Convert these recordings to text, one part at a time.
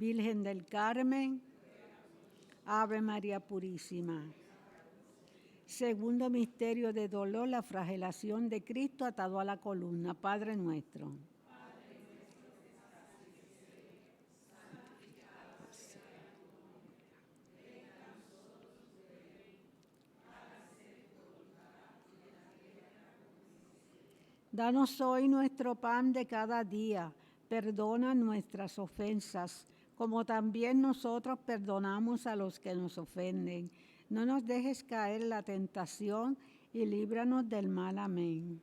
Virgen del Carmen, Ave María Purísima. Segundo misterio de dolor, la flagelación de Cristo atado a la columna. Padre nuestro. Danos hoy nuestro pan de cada día. Perdona nuestras ofensas, como también nosotros perdonamos a los que nos ofenden. No nos dejes caer en la tentación y líbranos del mal. Amén.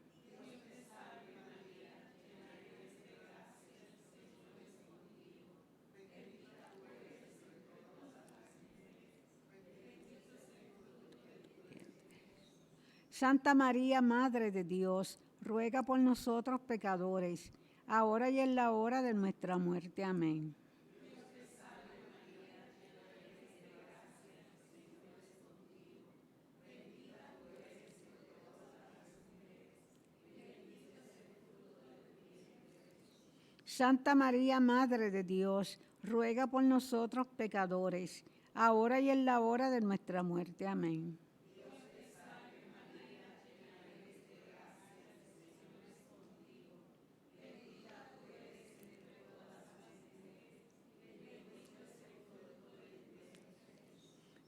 Santa María, Madre de Dios, ruega por nosotros pecadores, ahora y en la hora de nuestra muerte. Amén. Santa María, Madre de Dios, ruega por nosotros pecadores, ahora y en la hora de nuestra muerte. Amén.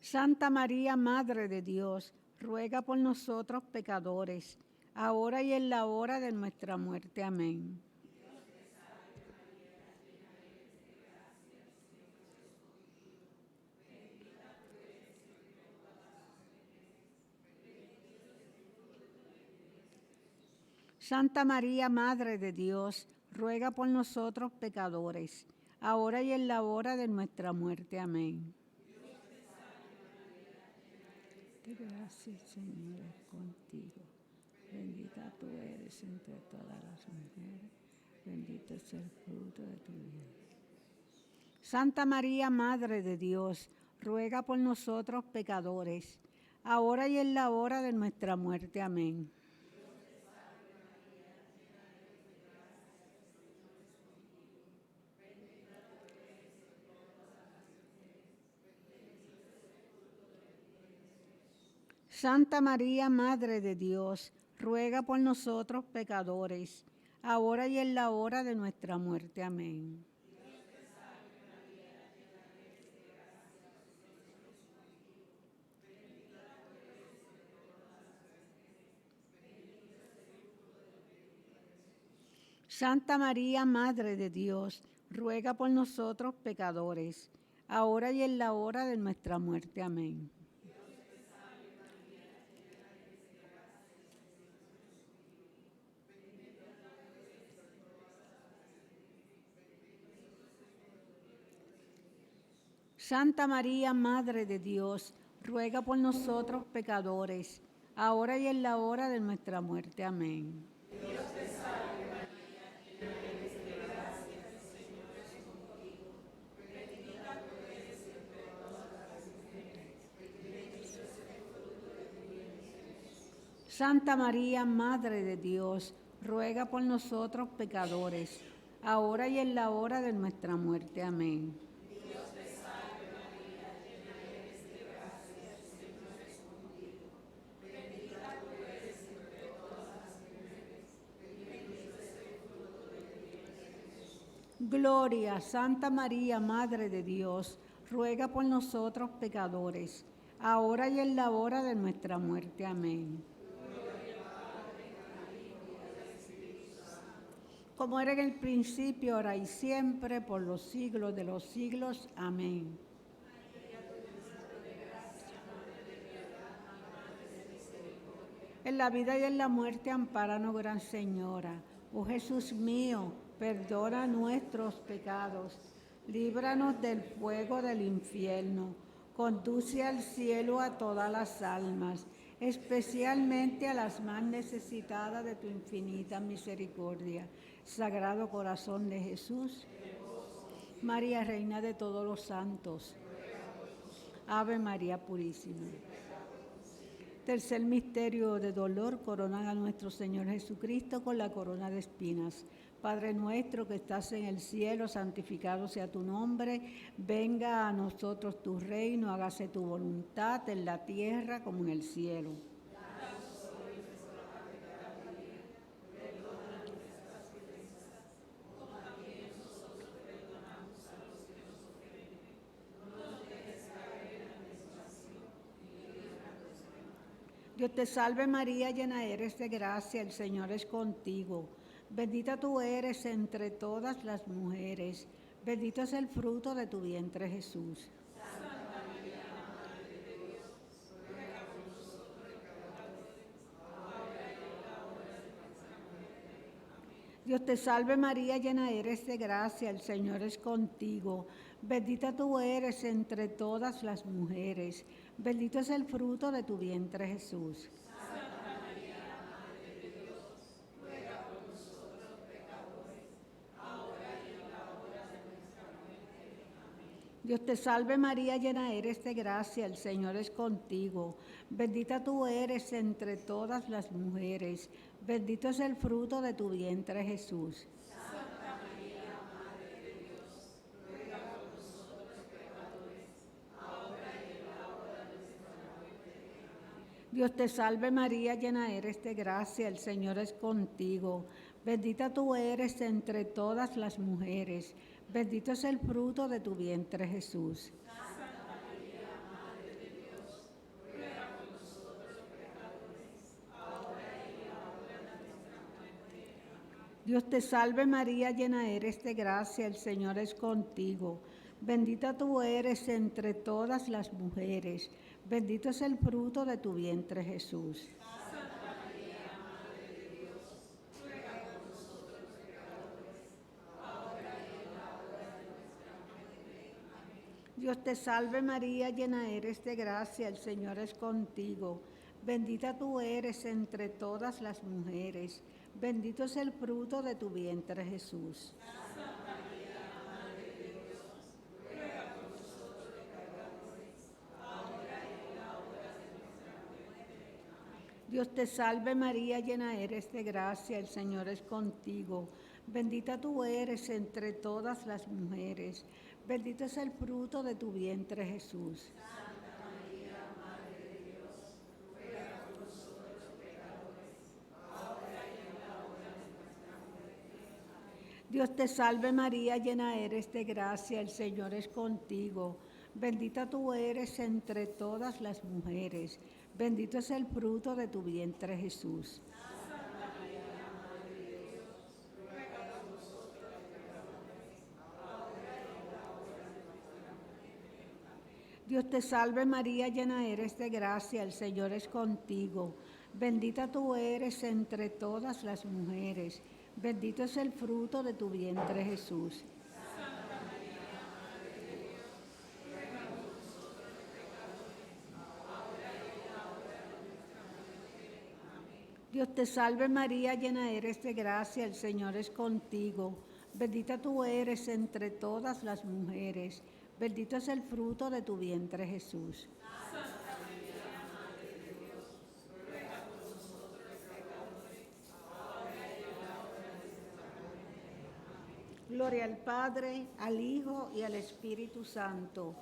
Santa María, Madre de Dios, ruega por nosotros pecadores, ahora y en la hora de nuestra muerte. Amén. Santa María, Madre de Dios, ruega por nosotros pecadores, ahora y en la hora de nuestra muerte. Amén. Gracias, Señor, es contigo. Bendita tú eres entre todas las mujeres, bendito es el fruto de tu vientre. Santa María, Madre de Dios, ruega por nosotros pecadores, ahora y en la hora de nuestra muerte. Amén. Santa María, Madre de Dios, ruega por nosotros pecadores, ahora y en la hora de nuestra muerte. Amén. Santa María, Madre de Dios, ruega por nosotros pecadores, ahora y en la hora de nuestra muerte. Amén. Santa María, Madre de Dios, ruega por nosotros pecadores, ahora y en la hora de nuestra muerte. Amén. Santa María, Madre de Dios, ruega por nosotros pecadores, ahora y en la hora de nuestra muerte. Amén. Gloria, Santa María, Madre de Dios, ruega por nosotros pecadores, ahora y en la hora de nuestra muerte. Amén. Como era en el principio, ahora y siempre, por los siglos de los siglos. Amén. En la vida y en la muerte, ampáranos, Gran Señora. Oh Jesús mío, perdona nuestros pecados, líbranos del fuego del infierno, conduce al cielo a todas las almas, especialmente a las más necesitadas de tu infinita misericordia. Sagrado Corazón de Jesús, María, Reina de todos los santos, Ave María Purísima. Tercer misterio de dolor, coronan a nuestro Señor Jesucristo con la corona de espinas. Padre nuestro que estás en el cielo, santificado sea tu nombre. Venga a nosotros tu reino, hágase tu voluntad en la tierra como en el cielo. Dios te salve María, llena eres de gracia, el Señor es contigo. Bendita tú eres entre todas las mujeres, bendito es el fruto de tu vientre Jesús. Dios te salve María, llena eres de gracia, el Señor es contigo. Bendita tú eres entre todas las mujeres, bendito es el fruto de tu vientre Jesús. Dios te salve María, llena eres de gracia, el Señor es contigo. Bendita tú eres entre todas las mujeres, bendito es el fruto de tu vientre Jesús. Dios te salve María, llena eres de gracia, el Señor es contigo. Bendita tú eres entre todas las mujeres, bendito es el fruto de tu vientre Jesús. Dios te salve María, llena eres de gracia, el Señor es contigo. Bendita tú eres entre todas las mujeres, bendito es el fruto de tu vientre Jesús. Dios te salve María, llena eres de gracia, el Señor es contigo. Bendita tú eres entre todas las mujeres, bendito es el fruto de tu vientre Jesús. Dios te salve María, llena eres de gracia, el Señor es contigo. Bendita tú eres entre todas las mujeres, bendito es el fruto de tu vientre Jesús. Dios te salve María, llena eres de gracia, el Señor es contigo. Bendita tú eres entre todas las mujeres, bendito es el fruto de tu vientre Jesús. Dios te salve María, llena eres de gracia, el Señor es contigo. Bendita tú eres entre todas las mujeres, bendito es el fruto de tu vientre Jesús. Dios te salve María, llena eres de gracia, el Señor es contigo. Bendita tú eres entre todas las mujeres, bendito es el fruto de tu vientre Jesús. Gloria al Padre, al Hijo y al Espíritu Santo.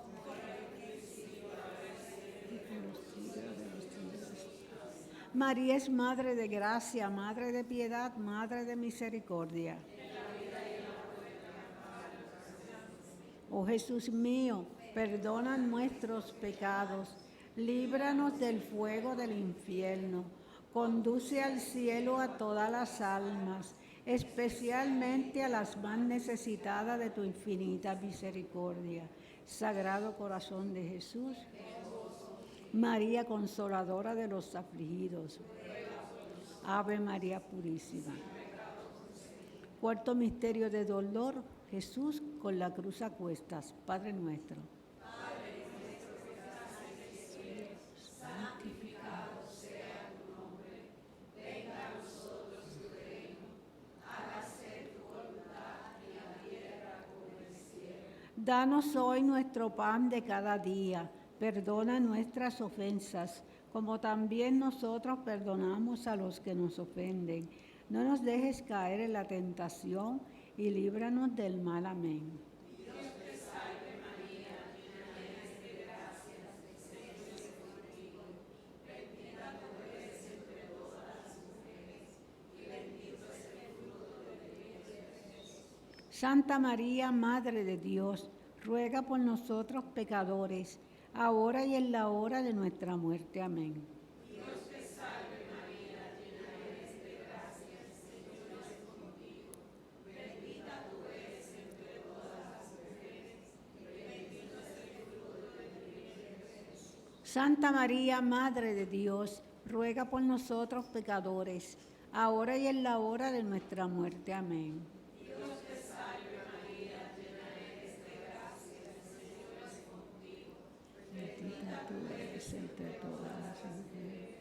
María es Madre de gracia, Madre de piedad, Madre de misericordia. Oh Jesús mío, perdona nuestros pecados, líbranos del fuego del infierno, conduce al cielo a todas las almas, especialmente a las más necesitadas de tu infinita misericordia. Sagrado Corazón de Jesús, María Consoladora de los afligidos, Ave María Purísima. Cuarto misterio de dolor, Jesús con la cruz a cuestas. Padre nuestro. Santificado sea tu nombre, venga a nosotros tu reino, hágase tu voluntad en la tierra como en el cielo. Danos hoy nuestro pan de cada día, perdona nuestras ofensas, como también nosotros perdonamos a los que nos ofenden. No nos dejes caer en la tentación y líbranos del mal. Amén. Santa María, Madre de Dios, ruega por nosotros pecadores, ahora y en la hora de nuestra muerte. Amén. Dios te salve María, llena eres de gracia, el Señor es contigo. Bendita tú eres entre todas las mujeres, y bendito es el fruto de tu vientre, Jesús. Santa María, Madre de Dios, ruega por nosotros pecadores, ahora y en la hora de nuestra muerte. Amén. Dios te salve María, llena eres de gracia, el Señor es contigo. Bendita tú eres entre todas las mujeres,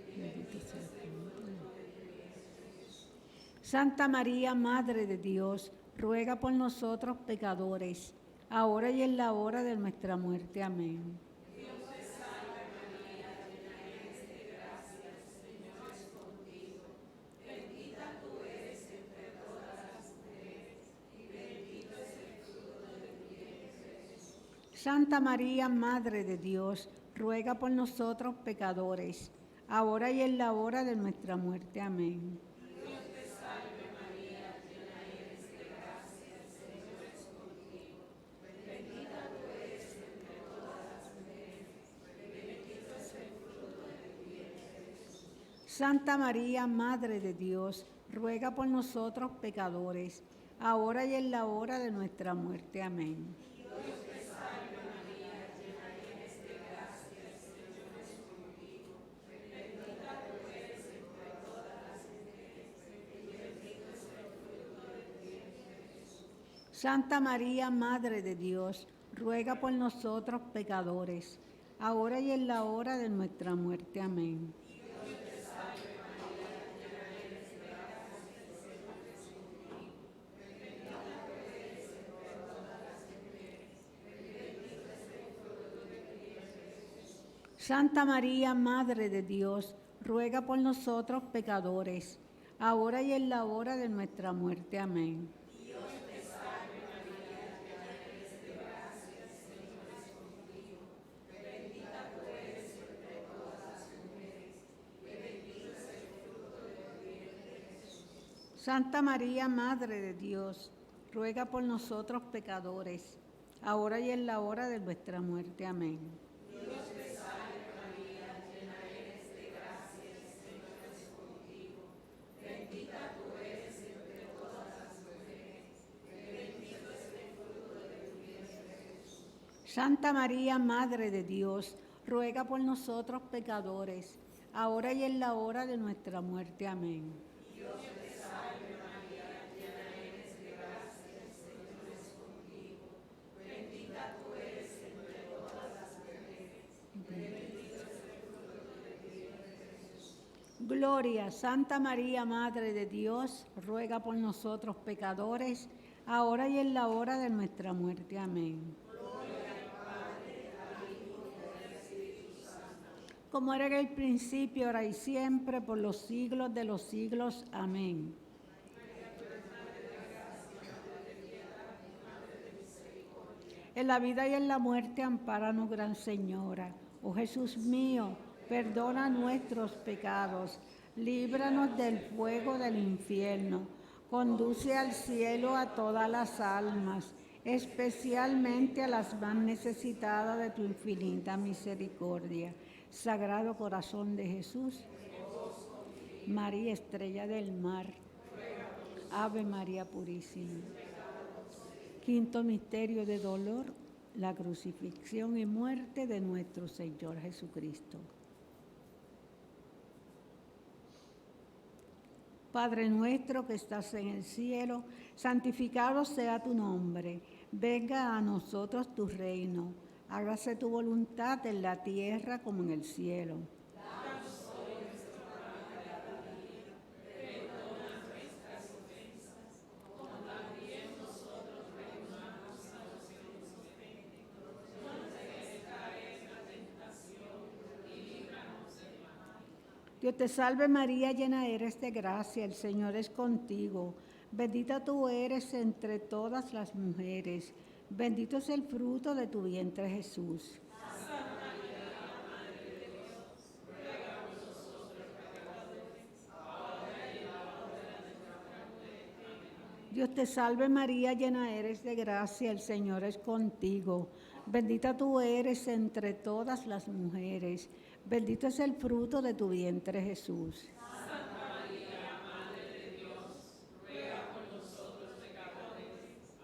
y bendito es el fruto de tu vientre, Jesús. Santa María, Madre de Dios, ruega por nosotros pecadores, ahora y en la hora de nuestra muerte. Amén. Dios te salve María, llena eres de gracia, el Señor es contigo. Bendita tú eres entre todas las mujeres, y bendito es el fruto de tu vientre, Jesús. Santa María, Madre de Dios, ruega por nosotros pecadores, ahora y en la hora de nuestra muerte. Amén. Dios te salve María, llena eres de gracia, el Señor es contigo. Bendita tú eres entre todas las mujeres, y bendito es el fruto de tu vientre, Jesús. Santa María, Madre de Dios, ruega por nosotros pecadores, ahora y en la hora de nuestra muerte. Amén. Dios te salve María, llena eres de gracia, el Señor es contigo. Bendita tú eres entre todas las mujeres, y bendito es el fruto de tu vientre, Jesús. Santa María, Madre de Dios, ruega por nosotros pecadores, ahora y en la hora de nuestra muerte. Amén. Santa María, Madre de Dios, ruega por nosotros pecadores, ahora y en la hora de nuestra muerte. Amén. Santa María, Madre de Dios, ruega por nosotros pecadores, ahora y en la hora de nuestra muerte. Amén. Santa María, Madre de Dios, ruega por nosotros pecadores, ahora y en la hora de nuestra muerte. Amén. Gloria, Santa María, Madre de Dios, ruega por nosotros pecadores, ahora y en la hora de nuestra muerte. Amén. Como era en el principio, ahora y siempre, por los siglos de los siglos. Amén. En la vida y en la muerte, ampáranos, Gran Señora. Oh Jesús mío, perdona nuestros pecados, líbranos del fuego del infierno, conduce al cielo a todas las almas, especialmente a las más necesitadas de tu infinita misericordia. Sagrado Corazón de Jesús, María Estrella del Mar, Ave María Purísima. Quinto misterio de dolor, la crucifixión y muerte de nuestro Señor Jesucristo. Padre nuestro que estás en el cielo, santificado sea tu nombre. Venga a nosotros tu reino. Hágase tu voluntad en la tierra como en el cielo. Dios te salve María, llena eres de gracia, el Señor es contigo. Bendita tú eres entre todas las mujeres. Bendito es el fruto de tu vientre Jesús. Dios te salve María, llena eres de gracia, el Señor es contigo. Bendita tú eres entre todas las mujeres. Bendito es el fruto de tu vientre Jesús. Santa María, Madre de Dios, ruega por nosotros pecadores,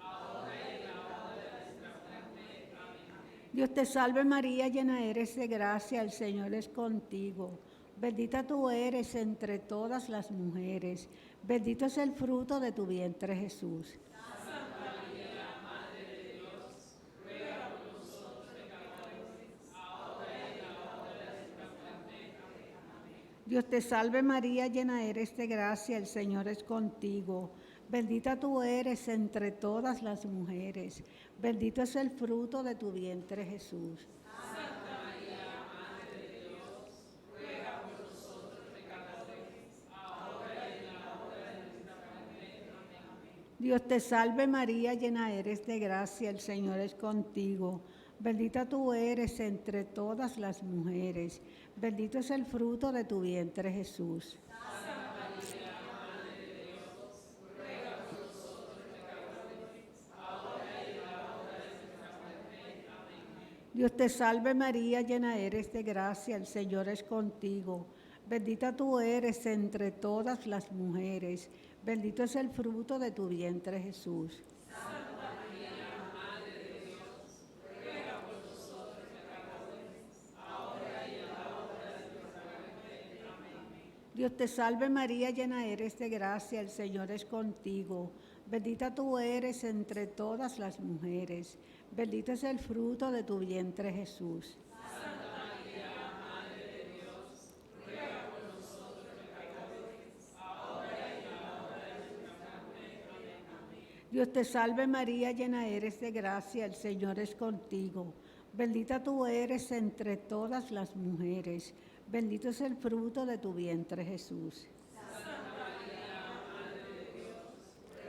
ahora y en la hora de nuestra muerte. Amén. Dios te salve María, llena eres de gracia, el Señor es contigo. Bendita tú eres entre todas las mujeres. Bendito es el fruto de tu vientre Jesús. Santa María, Madre de Dios, ruega por nosotros pecadores, ahora y en la hora de nuestra muerte. Amén. Dios te salve María, llena eres de gracia, el Señor es contigo. Bendita tú eres entre todas las mujeres. Bendito es el fruto de tu vientre Jesús. Santa María, Madre de Dios, ruega por nosotros pecadores, ahora y en la hora de nuestra muerte. Amén. Dios te salve María, llena eres de gracia, el Señor es contigo. Bendita tú eres entre todas las mujeres. Bendito es el fruto de tu vientre Jesús. Santa María, Madre de Dios, ruega por nosotros pecadores, ahora y en la hora de nuestra muerte. Amén. Dios te salve María, llena eres de gracia, el Señor es contigo. Bendita tú eres entre todas las mujeres. Bendito es el fruto de tu vientre Jesús. Santa María, Madre de Dios, ruega por nosotros pecadores, ahora y en la hora de nuestra muerte. Amén. Dios te salve María, llena eres de gracia, el Señor es contigo. Bendita tú eres entre todas las mujeres. Bendito es el fruto de tu vientre Jesús. Santa María, Madre de Dios, ruega por nosotros pecadores, ahora y en la hora de nuestra muerte. Amén. Dios te salve María, llena eres de gracia, el Señor es contigo. Bendita tú eres entre todas las mujeres. Bendito es el fruto de tu vientre Jesús. Santa María, Madre de Dios,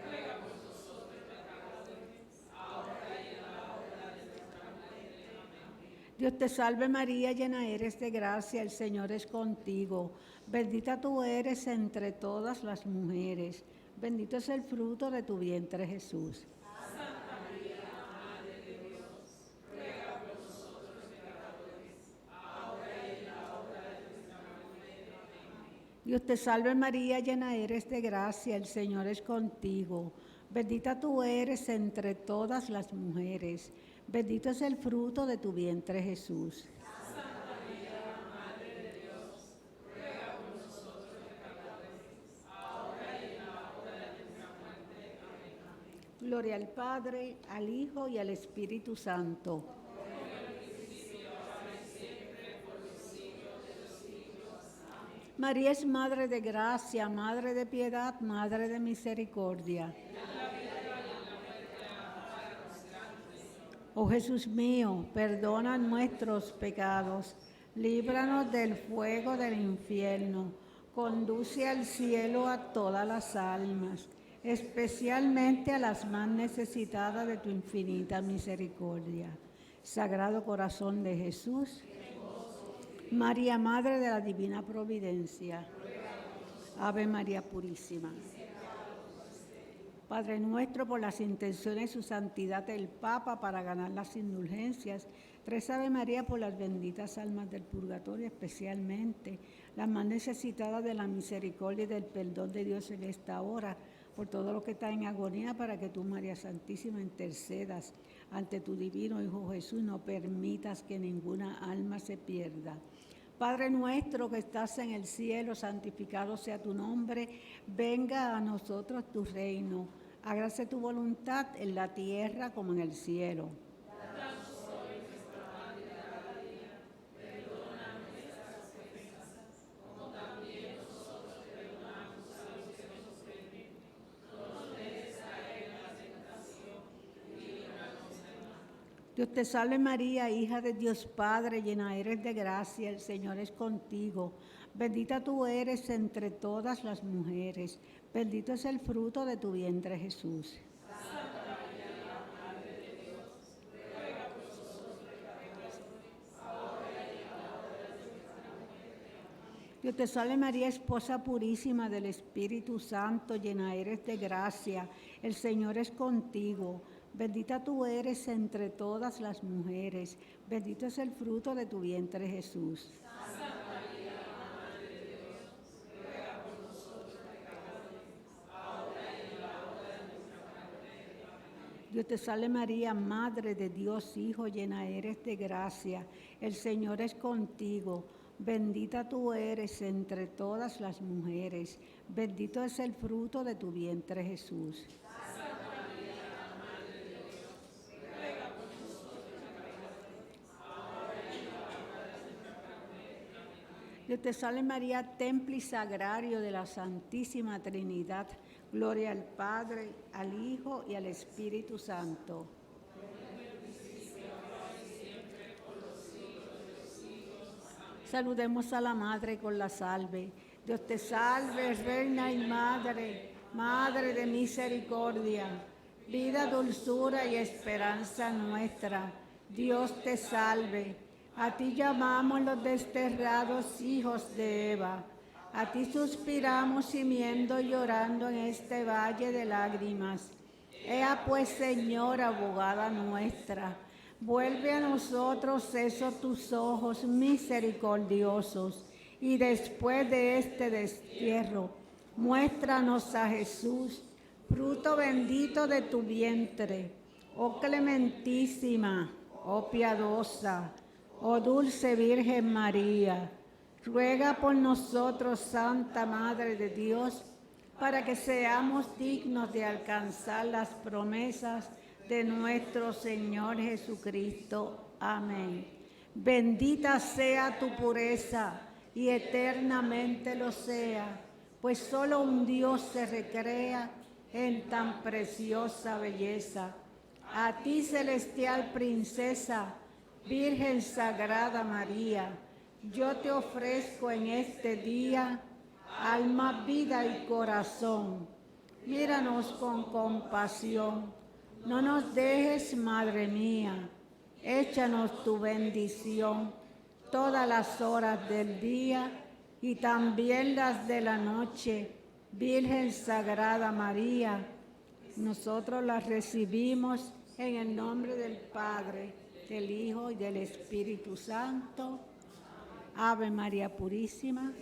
ruega por nosotros pecadores, ahora y en la hora de nuestra muerte. Amén. Dios te salve María, llena eres de gracia, el Señor es contigo. Bendita tú eres entre todas las mujeres. Bendito es el fruto de tu vientre Jesús. Santa María, Madre de Dios, ruega por nosotros pecadores, ahora y en la hora de nuestra muerte. Amén. Dios te salve María, llena eres de gracia, el Señor es contigo. Bendita tú eres entre todas las mujeres. Bendito es el fruto de tu vientre Jesús. Santa María, Madre de Dios, ruega por nosotros pecadores, ahora y en la hora de nuestra muerte. Amén. Gloria al Padre, al Hijo y al Espíritu Santo. María es Madre de gracia, Madre de piedad, Madre de misericordia. Oh Jesús mío, perdona nuestros pecados, líbranos del fuego del infierno, conduce al cielo a todas las almas, especialmente a las más necesitadas de tu infinita misericordia. Sagrado Corazón de Jesús, María, Madre de la Divina Providencia, Ave María Purísima. Padre nuestro, por las intenciones y su santidad del Papa para ganar las indulgencias, tres Ave María por las benditas almas del purgatorio, especialmente las más necesitadas de la misericordia y del perdón de Dios en esta hora, por todo lo que está en agonía, para que tú, María Santísima, intercedas ante tu divino Hijo Jesús, no permitas que ninguna alma se pierda. Padre nuestro que estás en el cielo, santificado sea tu nombre, venga a nosotros tu reino, hágase tu voluntad en la tierra como en el cielo. Dios te salve María, hija de Dios Padre, llena eres de gracia, el Señor es contigo. Bendita tú eres entre todas las mujeres, bendito es el fruto de tu vientre Jesús. Dios te salve María, esposa purísima del Espíritu Santo, llena eres de gracia, el Señor es contigo. Bendita tú eres entre todas las mujeres, bendito es el fruto de tu vientre Jesús. Dios te salve María, Madre de Dios, Hijo, llena eres de gracia, el Señor es contigo. Bendita tú eres entre todas las mujeres, bendito es el fruto de tu vientre Jesús. Dios te salve María, templo y sagrario de la Santísima Trinidad. Gloria al Padre, al Hijo y al Espíritu Santo. Saludemos a la Madre con la salve. Dios te salve, Reina y Madre, Madre de misericordia, vida, dulzura y esperanza nuestra. Dios te salve. A ti llamamos los desterrados hijos de Eva. A ti suspiramos gimiendo y llorando en este valle de lágrimas. Ea pues, Señora, abogada nuestra, vuelve a nosotros esos tus ojos misericordiosos, y después de este destierro, muéstranos a Jesús, fruto bendito de tu vientre. Oh clementísima, oh piadosa, oh dulce Virgen María, ruega por nosotros, Santa Madre de Dios, para que seamos dignos de alcanzar las promesas de nuestro Señor Jesucristo. Amén. Bendita sea tu pureza y eternamente lo sea, pues solo un Dios se recrea en tan preciosa belleza. A ti, celestial princesa, Virgen Sagrada María, yo te ofrezco en este día alma, vida y corazón. Míranos con compasión. No nos dejes, Madre mía. Échanos tu bendición todas las horas del día y también las de la noche. Virgen Sagrada María, nosotros las recibimos en el nombre del Padre, del Hijo y del Espíritu Santo. Ave María Purísima.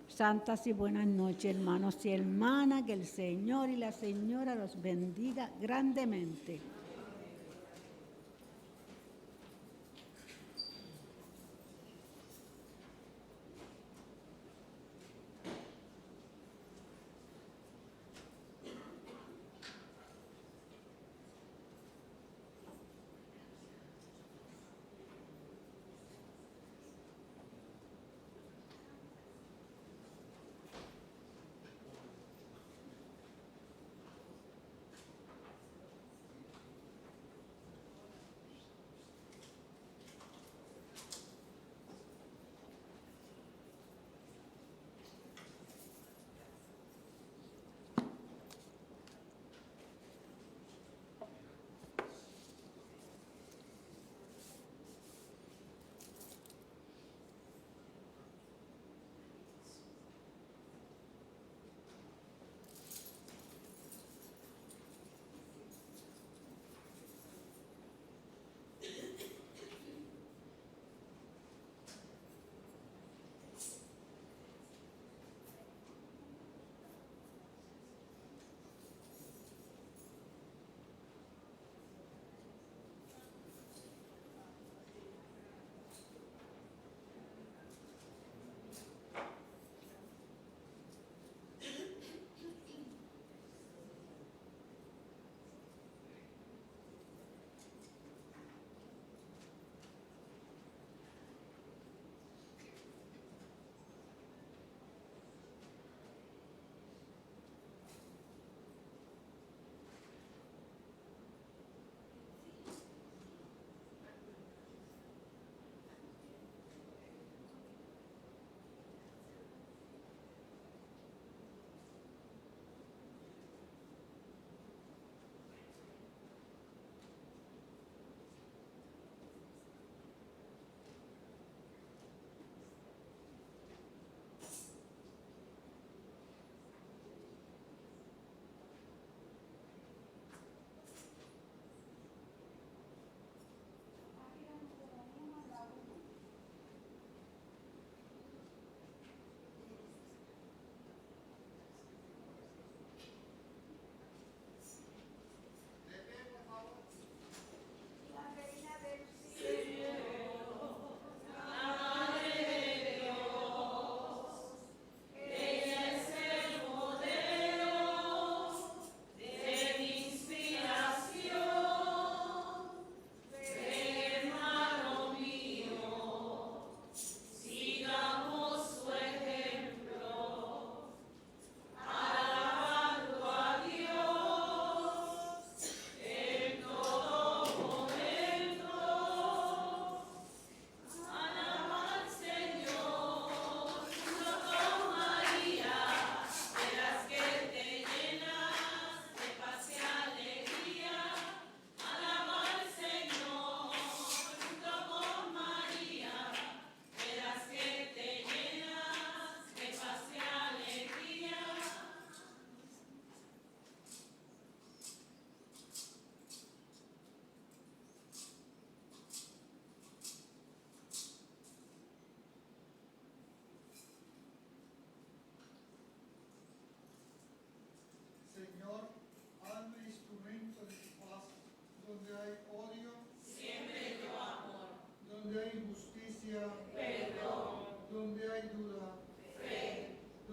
Santas y buenas noches, hermanos y hermanas, que el Señor y la Señora los bendiga grandemente.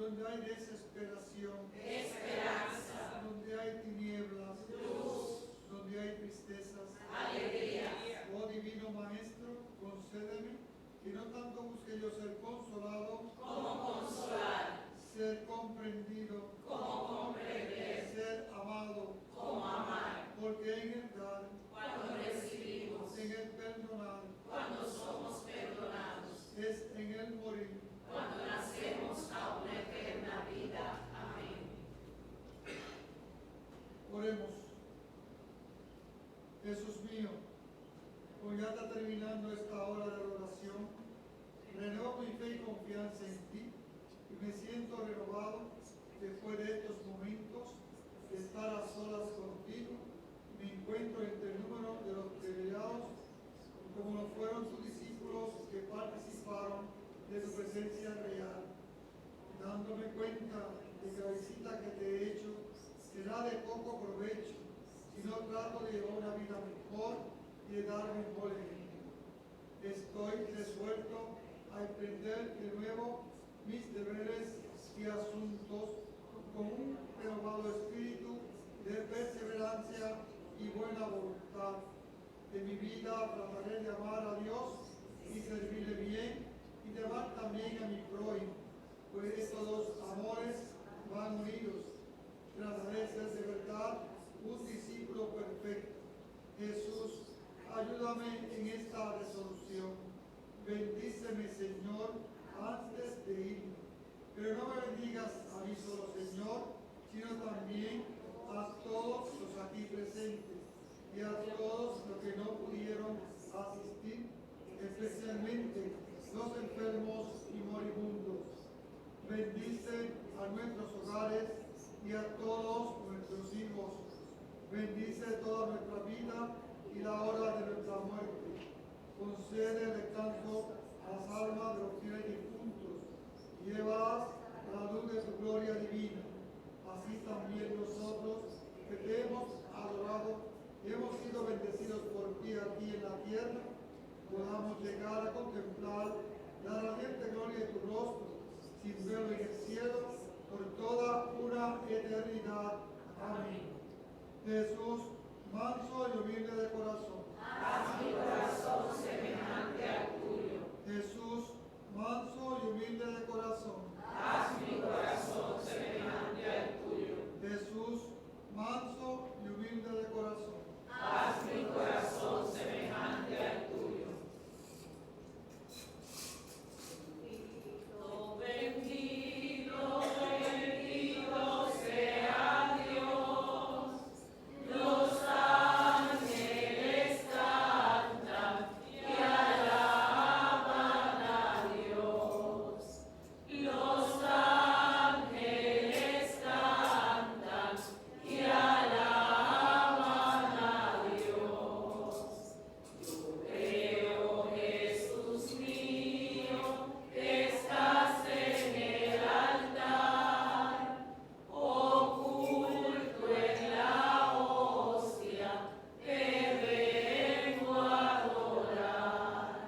Donde hay desesperación, esperanza, donde hay tinieblas, luz, donde hay tristezas. alegría. Oh Divino Maestro, concédeme que no tanto busque yo ser consolado, Como consolar, ser comprendido, como comprender, ser amado, como amar. porque en el dar, Cuando recibimos, en el perdonar, cuando somos perdonados, es en el morir. cuando nacemos a una eterna vida. Amén. Oremos. Jesús mío, como ya está terminando esta hora de oración, renuevo mi fe y confianza en ti y me siento renovado después de estos momentos de estar a solas contigo. Me encuentro entre el número de los privilegiados, como lo fueron tus discípulos que participaron de tu presencia real, dándome cuenta de que la visita que te he hecho será de poco provecho si no trato de llevar una vida mejor y de dar mejor ejemplo. Estoy resuelto a emprender de nuevo mis deberes y asuntos con un renovado espíritu de perseverancia y buena voluntad. En mi vida trataré de amar a Dios y servirle bien y de amar también a mi prójimo, pues estos dos amores van unidos. Trataré de ser de verdad un discípulo perfecto. Jesús, ayúdame en esta resolución. Bendíceme, Señor, antes de irme. Pero no me bendigas a mí solo, Señor, sino también a todos los aquí presentes y a todos los que no pudieron asistir, especialmente los enfermos y moribundos. Bendice a nuestros hogares y a todos nuestros hijos. Bendice toda nuestra vida y la hora de nuestra muerte. Concede el descanso a las almas de los fieles difuntos. Llévalas a la luz de tu gloria divina. Así también nosotros, que te hemos adorado y hemos sido bendecidos por ti aquí en la tierra, podamos llegar a contemplar la radiante gloria de tu rostro, sin verlo en el cielo, por toda una eternidad. Amén. Jesús, manso y humilde de corazón. Haz mi corazón semejante al tuyo. Jesús, manso y humilde de corazón. Haz mi corazón semejante al tuyo. Jesús, manso y humilde de corazón. Haz mi corazón semejante al tuyo. Bendito, bendito sea Dios. Los ángeles cantan y alaban a Dios. Los ángeles cantan y alaban a Dios. Yo creo, Jesús mío, que estás en el altar, oculto en la hostia, te vengo a adorar.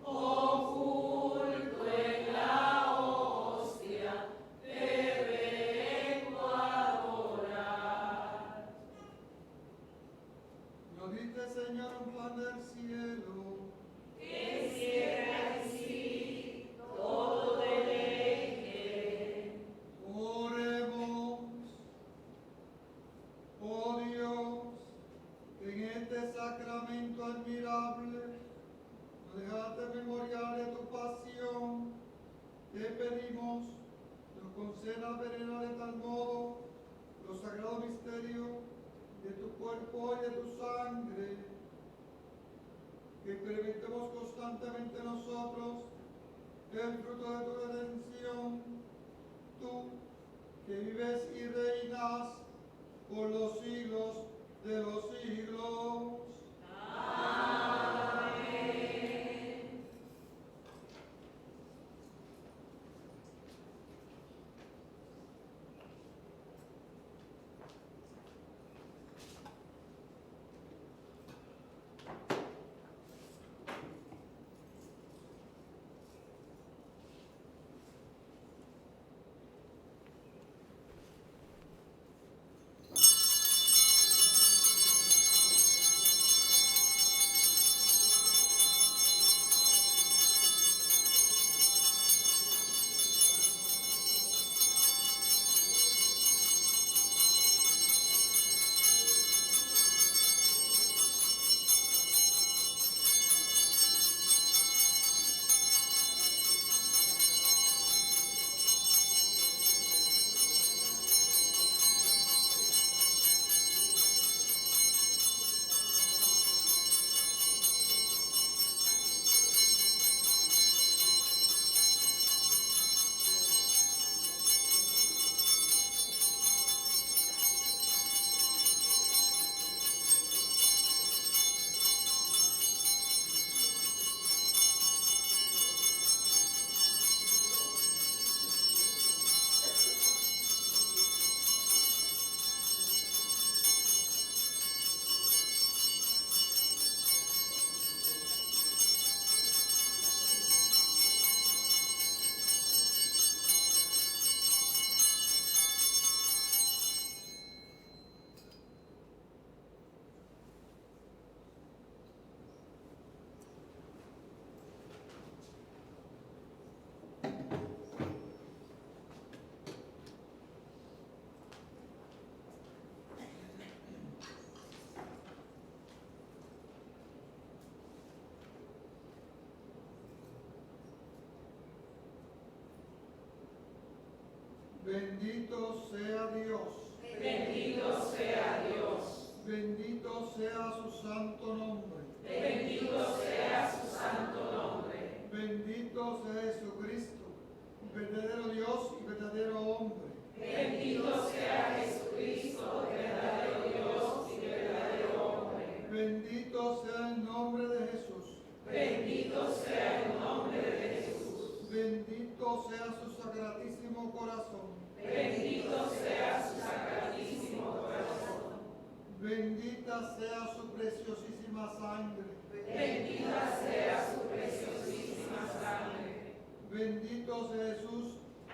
Oculto en la hostia, te vengo a adorar. Nos diste, Señor, un pan del cielo. Que encierra en sí todo deleite. Oremos. Oh Dios, en este sacramento admirable, nos dejaste memorial de tu pasión. Te pedimos, nos conceda venerar de tal modo los sagrados misterios de tu cuerpo y de tu sangre, que experimentemos constantemente nosotros el fruto de tu redención, tú que vives y reinas por los siglos de los siglos. Amén. Bendito sea Dios. Bendito sea Dios. Bendito sea su santo nombre. Bendito sea su santo nombre. Bendito sea Jesucristo, verdadero Dios y verdadero hombre. Bendito sea Jesucristo, verdadero Dios y verdadero hombre. Bendito sea el nombre de Jesús. Bendito sea el nombre de Jesús. Bendito sea su sacratísimo corazón. Bendito sea su sacratísimo corazón. Bendita sea su preciosísima sangre. Bendita sea su preciosísima sangre. Bendito sea Jesús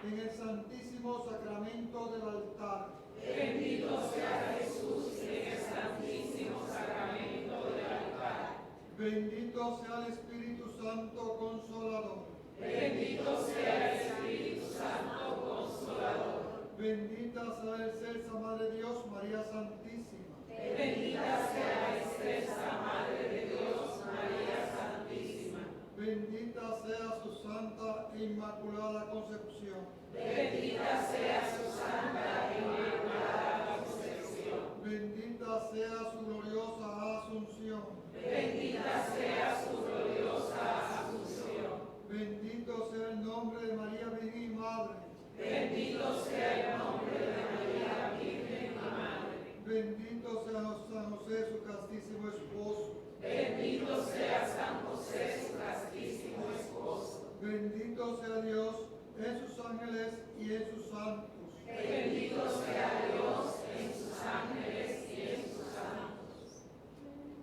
en el santísimo sacramento del altar. Bendito sea Jesús en el santísimo sacramento del altar. Bendito sea el Espíritu Santo Consolador. Bendito sea el Espíritu Santo Consolador. Bendita sea la excelsa Madre de Dios, María Santísima. Bendita sea la excelsa Madre de Dios, María Santísima. Bendita sea su santa e inmaculada concepción. Bendita sea su santa e inmaculada concepción. Bendita sea su gloriosa asunción. Bendita sea su gloriosa asunción. Bendito sea el nombre de María Virgen y Madre. Bendito sea el nombre de María Virgen y Madre. Bendito sea San José, su castísimo esposo. Bendito sea San José, su castísimo esposo. Bendito sea Dios en sus ángeles y en sus santos. Bendito sea Dios en sus ángeles y en sus santos.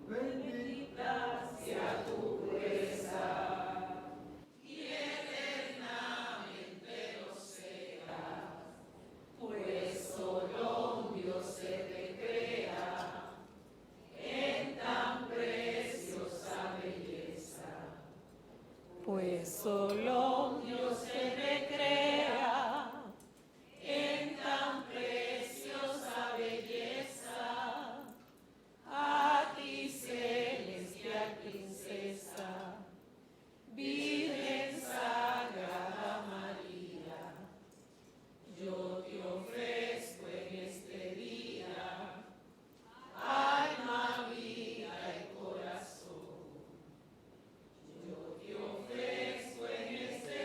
Bendita sea tu pureza y eternamente lo sea, pues solo Dios se recrea en tan preciosa belleza. Pues solo Dios se recrea en tan preciosa belleza. A ti, celestial princesa, Virgen Sagrada María, yo te ofrezco en este día alma, vida y corazón. Yo te ofrezco en este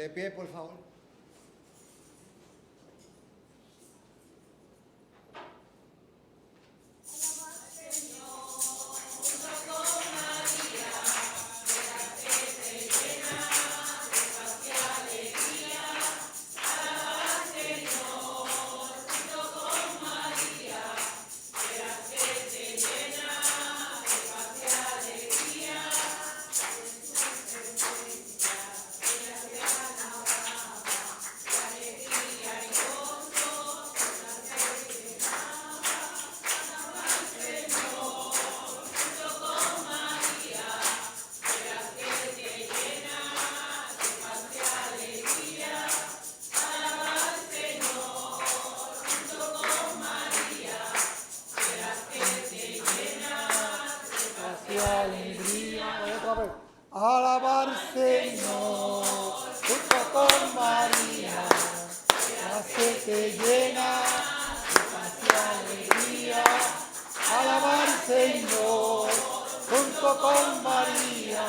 De pie, por favor. Alabar Señor, junto con María, la que te llena de paz y alegría. Alabar Señor, junto con María,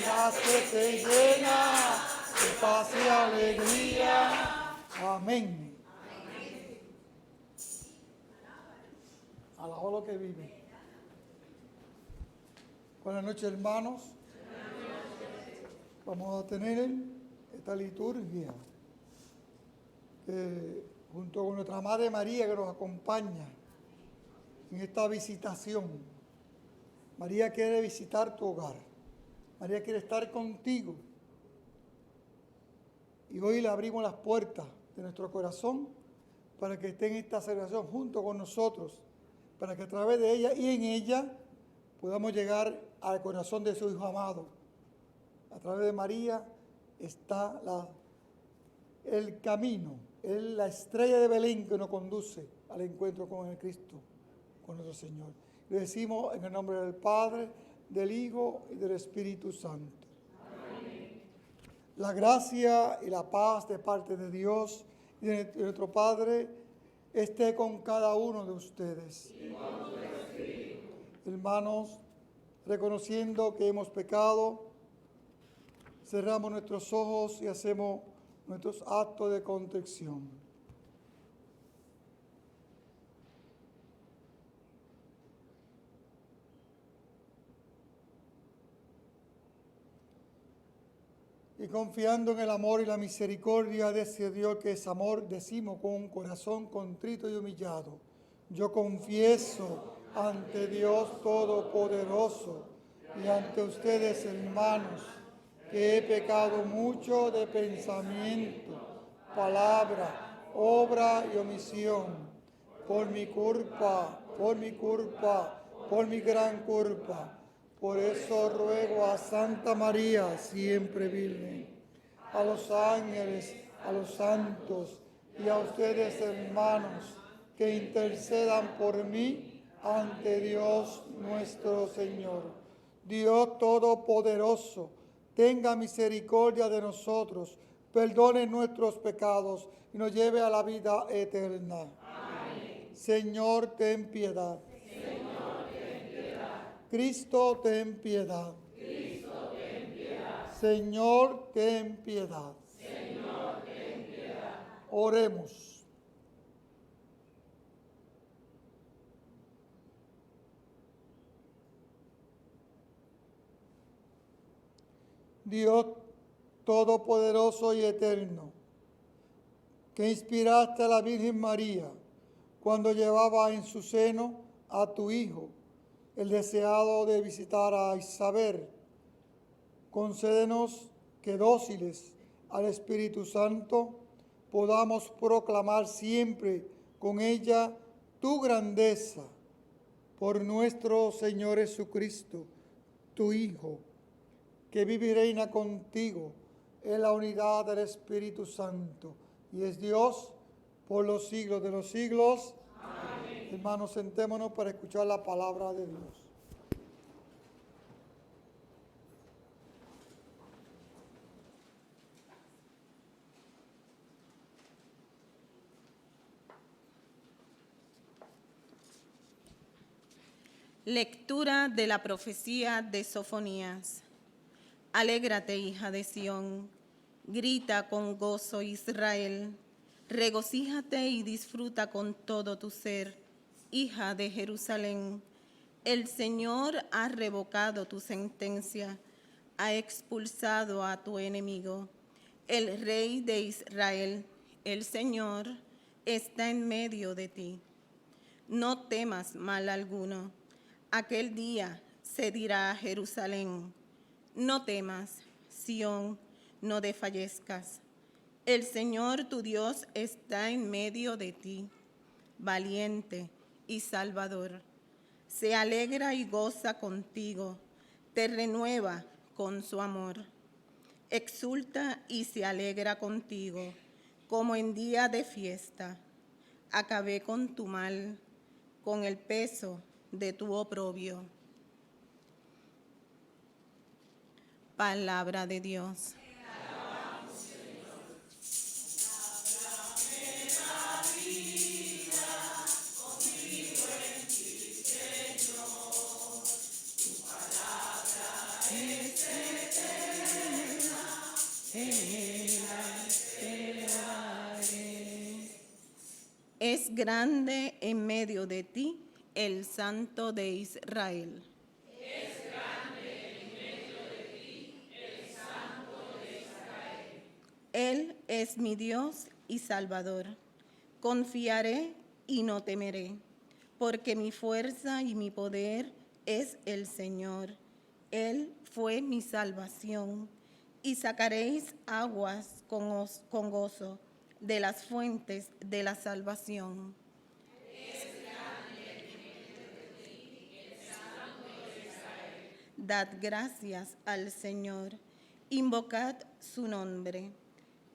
la que te llena de paz y alegría. Amén. Alabó lo que vive. Buenas noches, hermanos. Vamos a tener esta liturgia junto con nuestra Madre María que nos acompaña en esta visitación. María quiere visitar tu hogar. María quiere estar contigo. Y hoy le abrimos las puertas de nuestro corazón para que esté en esta celebración junto con nosotros, para que a través de ella y en ella podamos llegar al corazón de su Hijo amado. A través de María está el camino, es la estrella de Belén que nos conduce al encuentro con el Cristo, con nuestro Señor. Le decimos en el nombre del Padre, del Hijo y del Espíritu Santo. Amén. La gracia y la paz de parte de Dios y de nuestro Padre esté con cada uno de ustedes. Hermanos, reconociendo que hemos pecado, cerramos nuestros ojos y hacemos nuestros actos de contrición. Y confiando en el amor y la misericordia de ese Dios que es amor, decimos con un corazón contrito y humillado: yo confieso ante Dios Todopoderoso y ante ustedes, hermanos, que he pecado mucho de pensamiento, palabra, obra y omisión, por mi culpa, por mi gran culpa. Por eso ruego a Santa María, siempre Virgen, a los ángeles, a los santos y a ustedes, hermanos, que intercedan por mí ante Dios nuestro Señor. Dios Todopoderoso, tenga misericordia de nosotros, perdone nuestros pecados y nos lleve a la vida eterna. Amén. Señor, ten piedad. Señor, ten piedad. Cristo, ten piedad. Cristo, ten piedad. Señor, ten piedad. Señor, ten piedad. Oremos. Dios Todopoderoso y eterno, que inspiraste a la Virgen María cuando llevaba en su seno a tu Hijo, el deseado de visitar a Isabel, concédenos que dóciles al Espíritu Santo podamos proclamar siempre con ella tu grandeza por nuestro Señor Jesucristo, tu Hijo, que vive y reina contigo en la unidad del Espíritu Santo, y es Dios por los siglos de los siglos. Amén. Hermanos, sentémonos para escuchar la palabra de Dios. Lectura de la profecía de Sofonías. Alégrate, hija de Sión, Grita con gozo, Israel. Regocíjate y disfruta con todo tu ser, hija de Jerusalén. El Señor ha revocado tu sentencia, ha expulsado a tu enemigo. El Rey de Israel, el Señor, está en medio de ti. No temas mal alguno. Aquel día se dirá a Jerusalén: no temas, Sión, no desfallezcas. El Señor tu Dios está en medio de ti, valiente y salvador. Se alegra y goza contigo, te renueva con su amor. Exulta y se alegra contigo, como en día de fiesta. Acabé con tu mal, con el peso de tu oprobio. Palabra de Dios. Es grande en medio de ti el Santo de Israel. Es grande en medio de ti el Santo de Israel. Él es mi Dios y Salvador. Confiaré y no temeré, porque mi fuerza y mi poder es el Señor. Él fue mi salvación, y sacaréis aguas con gozo de las fuentes de la salvación. Es grande en medio de ti el Santo de Israel. Dad gracias al Señor, invocad su nombre.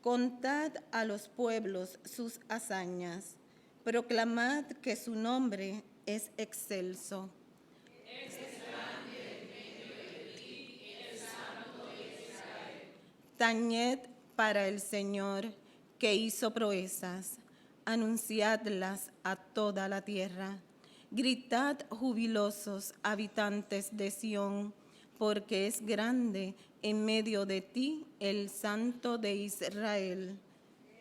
Contad a los pueblos sus hazañas, proclamad que su nombre es excelso. Es grande en medio de ti el Santo de Israel. Tañed para el Señor, que hizo proezas, anunciadlas a toda la tierra. Gritad jubilosos, habitantes de Sión, porque es grande en medio de ti el Santo de Israel.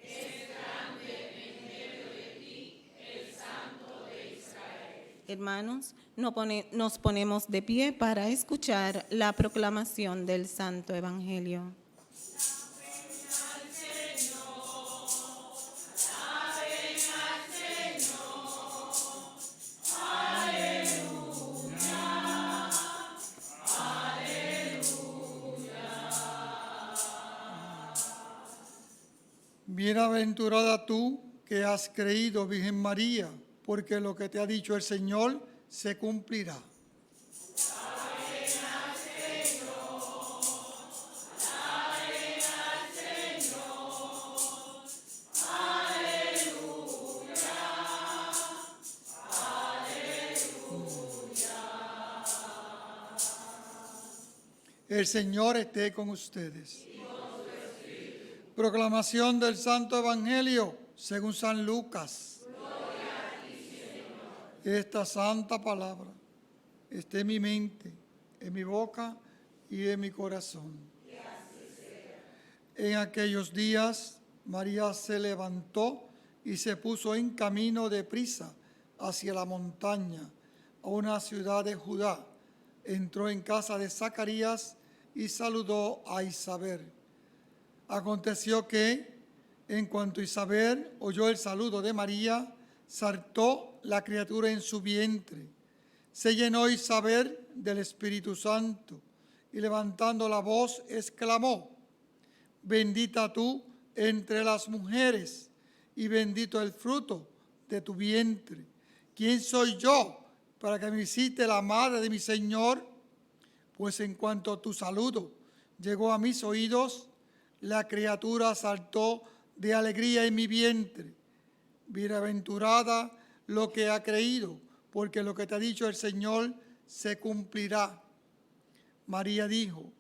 Es grande en medio de ti el Santo de Israel. Hermanos, nos ponemos de pie para escuchar la proclamación del Santo Evangelio. Bienaventurada tú que has creído, Virgen María, porque lo que te ha dicho el Señor se cumplirá. El Señor esté con ustedes. Proclamación del Santo Evangelio según San Lucas. Gloria a ti, Señor. Esta santa palabra esté en mi mente, en mi boca y en mi corazón. Que así sea. En aquellos días, María se levantó y se puso en camino de prisa hacia la montaña, a una ciudad de Judá. Entró en casa de Zacarías y saludó a Isabel. Aconteció que, en cuanto Isabel oyó el saludo de María, saltó la criatura en su vientre. Se llenó Isabel del Espíritu Santo y levantando la voz exclamó: bendita tú entre las mujeres y bendito el fruto de tu vientre. ¿Quién soy yo para que me visite la madre de mi Señor? Pues en cuanto tu saludo llegó a mis oídos, la criatura saltó de alegría en mi vientre. Bienaventurada lo que ha creído, porque lo que te ha dicho el Señor se cumplirá. María dijo: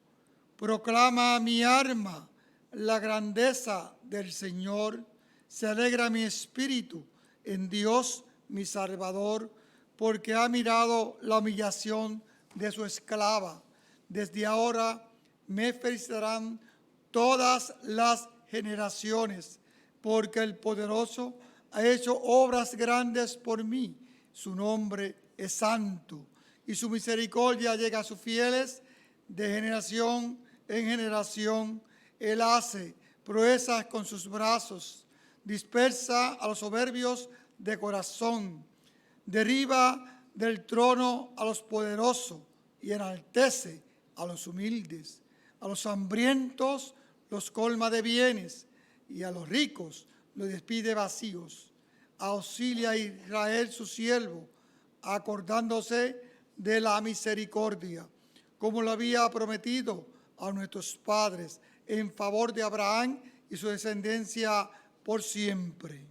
proclama mi alma la grandeza del Señor. Se alegra mi espíritu en Dios mi Salvador, porque ha mirado la humillación de su esclava. Desde ahora me felicitarán todas las generaciones, porque el poderoso ha hecho obras grandes por mí. Su nombre es santo y su misericordia llega a sus fieles de generación en generación. Él hace proezas con sus brazos, dispersa a los soberbios de corazón, derriba del trono a los poderosos y enaltece a los humildes. A los hambrientos los colma de bienes y a los ricos los despide vacíos. Auxilia a Israel su siervo, acordándose de la misericordia, como lo había prometido a nuestros padres, en favor de Abraham y su descendencia por siempre.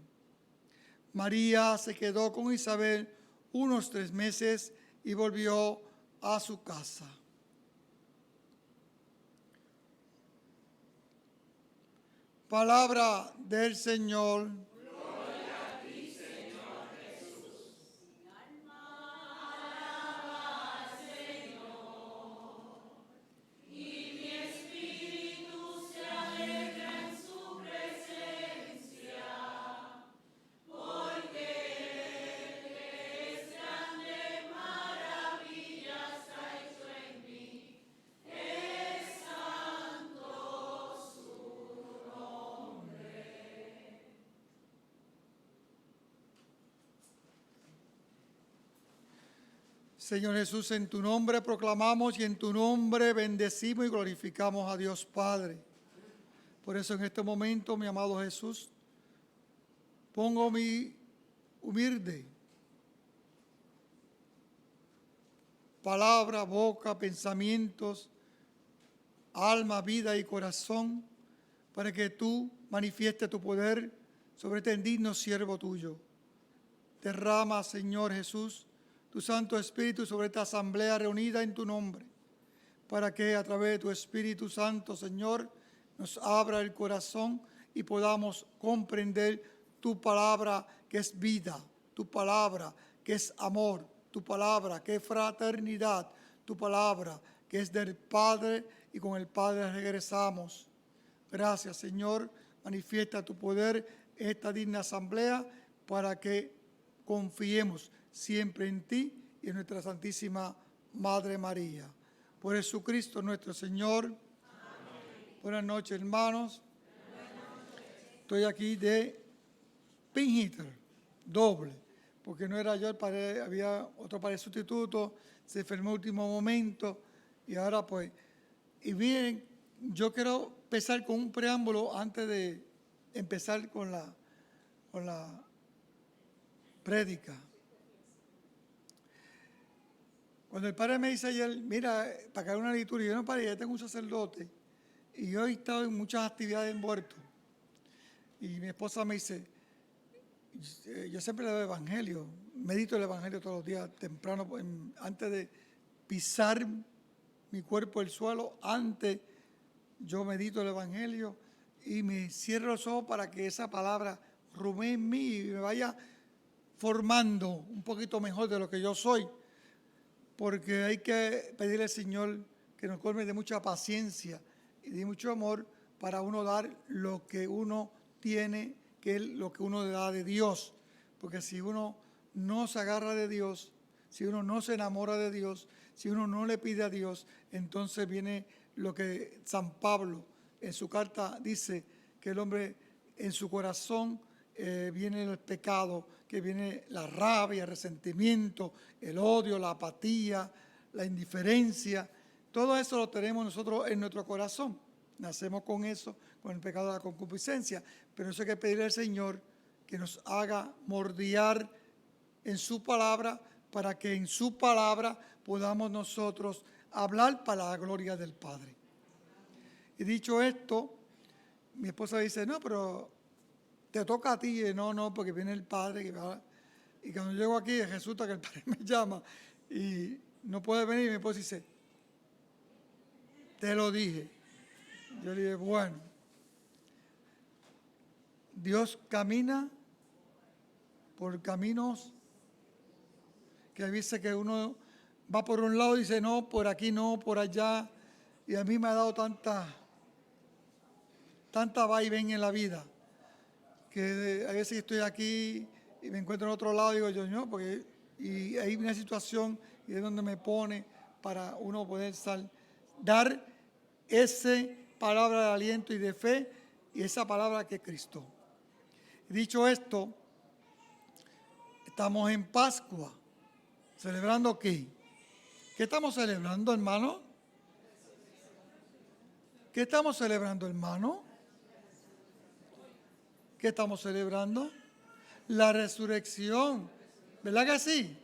María se quedó con Isabel unos 3 meses y volvió a su casa. Palabra del Señor. Gloria a ti, Señor Jesús. Mi alma alaba al Señor, y mi espíritu se alegra en su presencia, porque Él que es grande, maravillas ha hecho en mí. Es santo su nombre. Señor Jesús, en tu nombre proclamamos y en tu nombre bendecimos y glorificamos a Dios Padre. Por eso en este momento, mi amado Jesús, pongo mi humilde palabra, boca, pensamientos, alma, vida y corazón, para que tú manifiestes tu poder sobre este digno siervo tuyo. Derrama, Señor Jesús, tu Santo Espíritu sobre esta asamblea reunida en tu nombre, para que a través de tu Espíritu Santo, Señor, nos abra el corazón y podamos comprender tu palabra que es vida, tu palabra que es amor, tu palabra que es fraternidad, tu palabra que es del Padre y con el Padre regresamos. Gracias, Señor, manifiesta tu poder en esta digna asamblea para que confiemos siempre en ti y en nuestra Santísima Madre María. Por Jesucristo nuestro Señor. Amén. Buenas noches, hermanos. Buenas noches. Estoy aquí de pinhitter, doble, porque no era yo el padre, había otro padre sustituto, se enfermó en el último momento y ahora pues, y bien, yo quiero empezar con un preámbulo antes de empezar con la prédica. Cuando el padre me dice ayer, mira, para que haga una liturgia, yo no, padre, ya tengo un sacerdote y yo he estado en muchas actividades envuelto. Y mi esposa me dice, yo siempre leo el evangelio, medito el evangelio todos los días, temprano, antes de pisar mi cuerpo el suelo, antes yo medito el evangelio y me cierro los ojos para que esa palabra rumee en mí y me vaya formando un poquito mejor de lo que yo soy. Porque hay que pedirle al Señor que nos colme de mucha paciencia y de mucho amor para uno dar lo que uno tiene, que es lo que uno da de Dios. Porque si uno no se agarra de Dios, si uno no se enamora de Dios, si uno no le pide a Dios, entonces viene lo que San Pablo en su carta dice, que el hombre en su corazón viene el pecado, que viene la rabia, el resentimiento, el odio, la apatía, la indiferencia. Todo eso lo tenemos nosotros en nuestro corazón. Nacemos con eso, con el pecado de la concupiscencia. Pero eso hay que pedirle al Señor que nos haga mordiar en su palabra, para que en su palabra podamos nosotros hablar para la gloria del Padre. Y dicho esto, mi esposa dice, no, pero te toca a ti. No, porque viene el Padre. Y cuando llego aquí, resulta que el Padre me llama y no puede venir. Y mi esposa dice, te lo dije. Yo le dije, bueno, Dios camina por caminos que a veces que uno va por un lado y dice, no, por aquí no, por allá. Y a mí me ha dado tanta tanta va y ven en la vida, que a veces estoy aquí y me encuentro en otro lado y digo yo, no, porque y hay una situación y es donde me pone para uno poder dar esa palabra de aliento y de fe y esa palabra que es Cristo. Dicho esto, estamos en Pascua. ¿Celebrando qué? ¿Qué estamos celebrando, hermano? ¿Qué estamos celebrando, hermano? ¿Qué estamos celebrando? La resurrección. ¿Verdad que sí?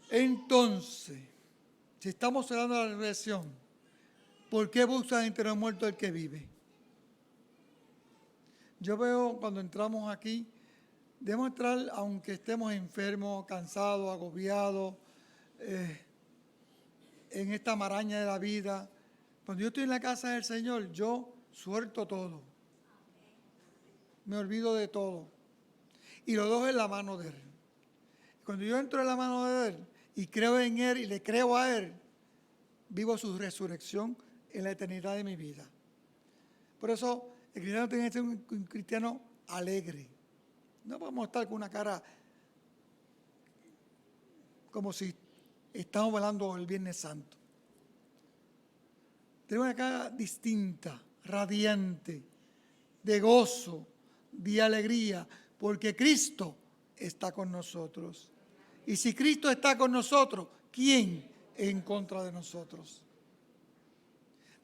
Entonces, si estamos celebrando la resurrección, ¿por qué buscan entre los muertos el que vive? Yo veo cuando entramos aquí, debemos entrar aunque estemos enfermos, cansados, agobiados, en esta maraña de la vida. Cuando yo estoy en la casa del Señor, yo suelto todo. Me olvido de todo. Y lo dejo en la mano de Él. Cuando yo entro en la mano de Él y creo en Él y le creo a Él, vivo su resurrección en la eternidad de mi vida. Por eso el cristiano tiene que ser un cristiano alegre. No podemos estar con una cara como si estamos velando el Viernes Santo. Tenemos una cara distinta, radiante, de gozo, de alegría, porque Cristo está con nosotros. Y si Cristo está con nosotros, ¿quién en contra de nosotros?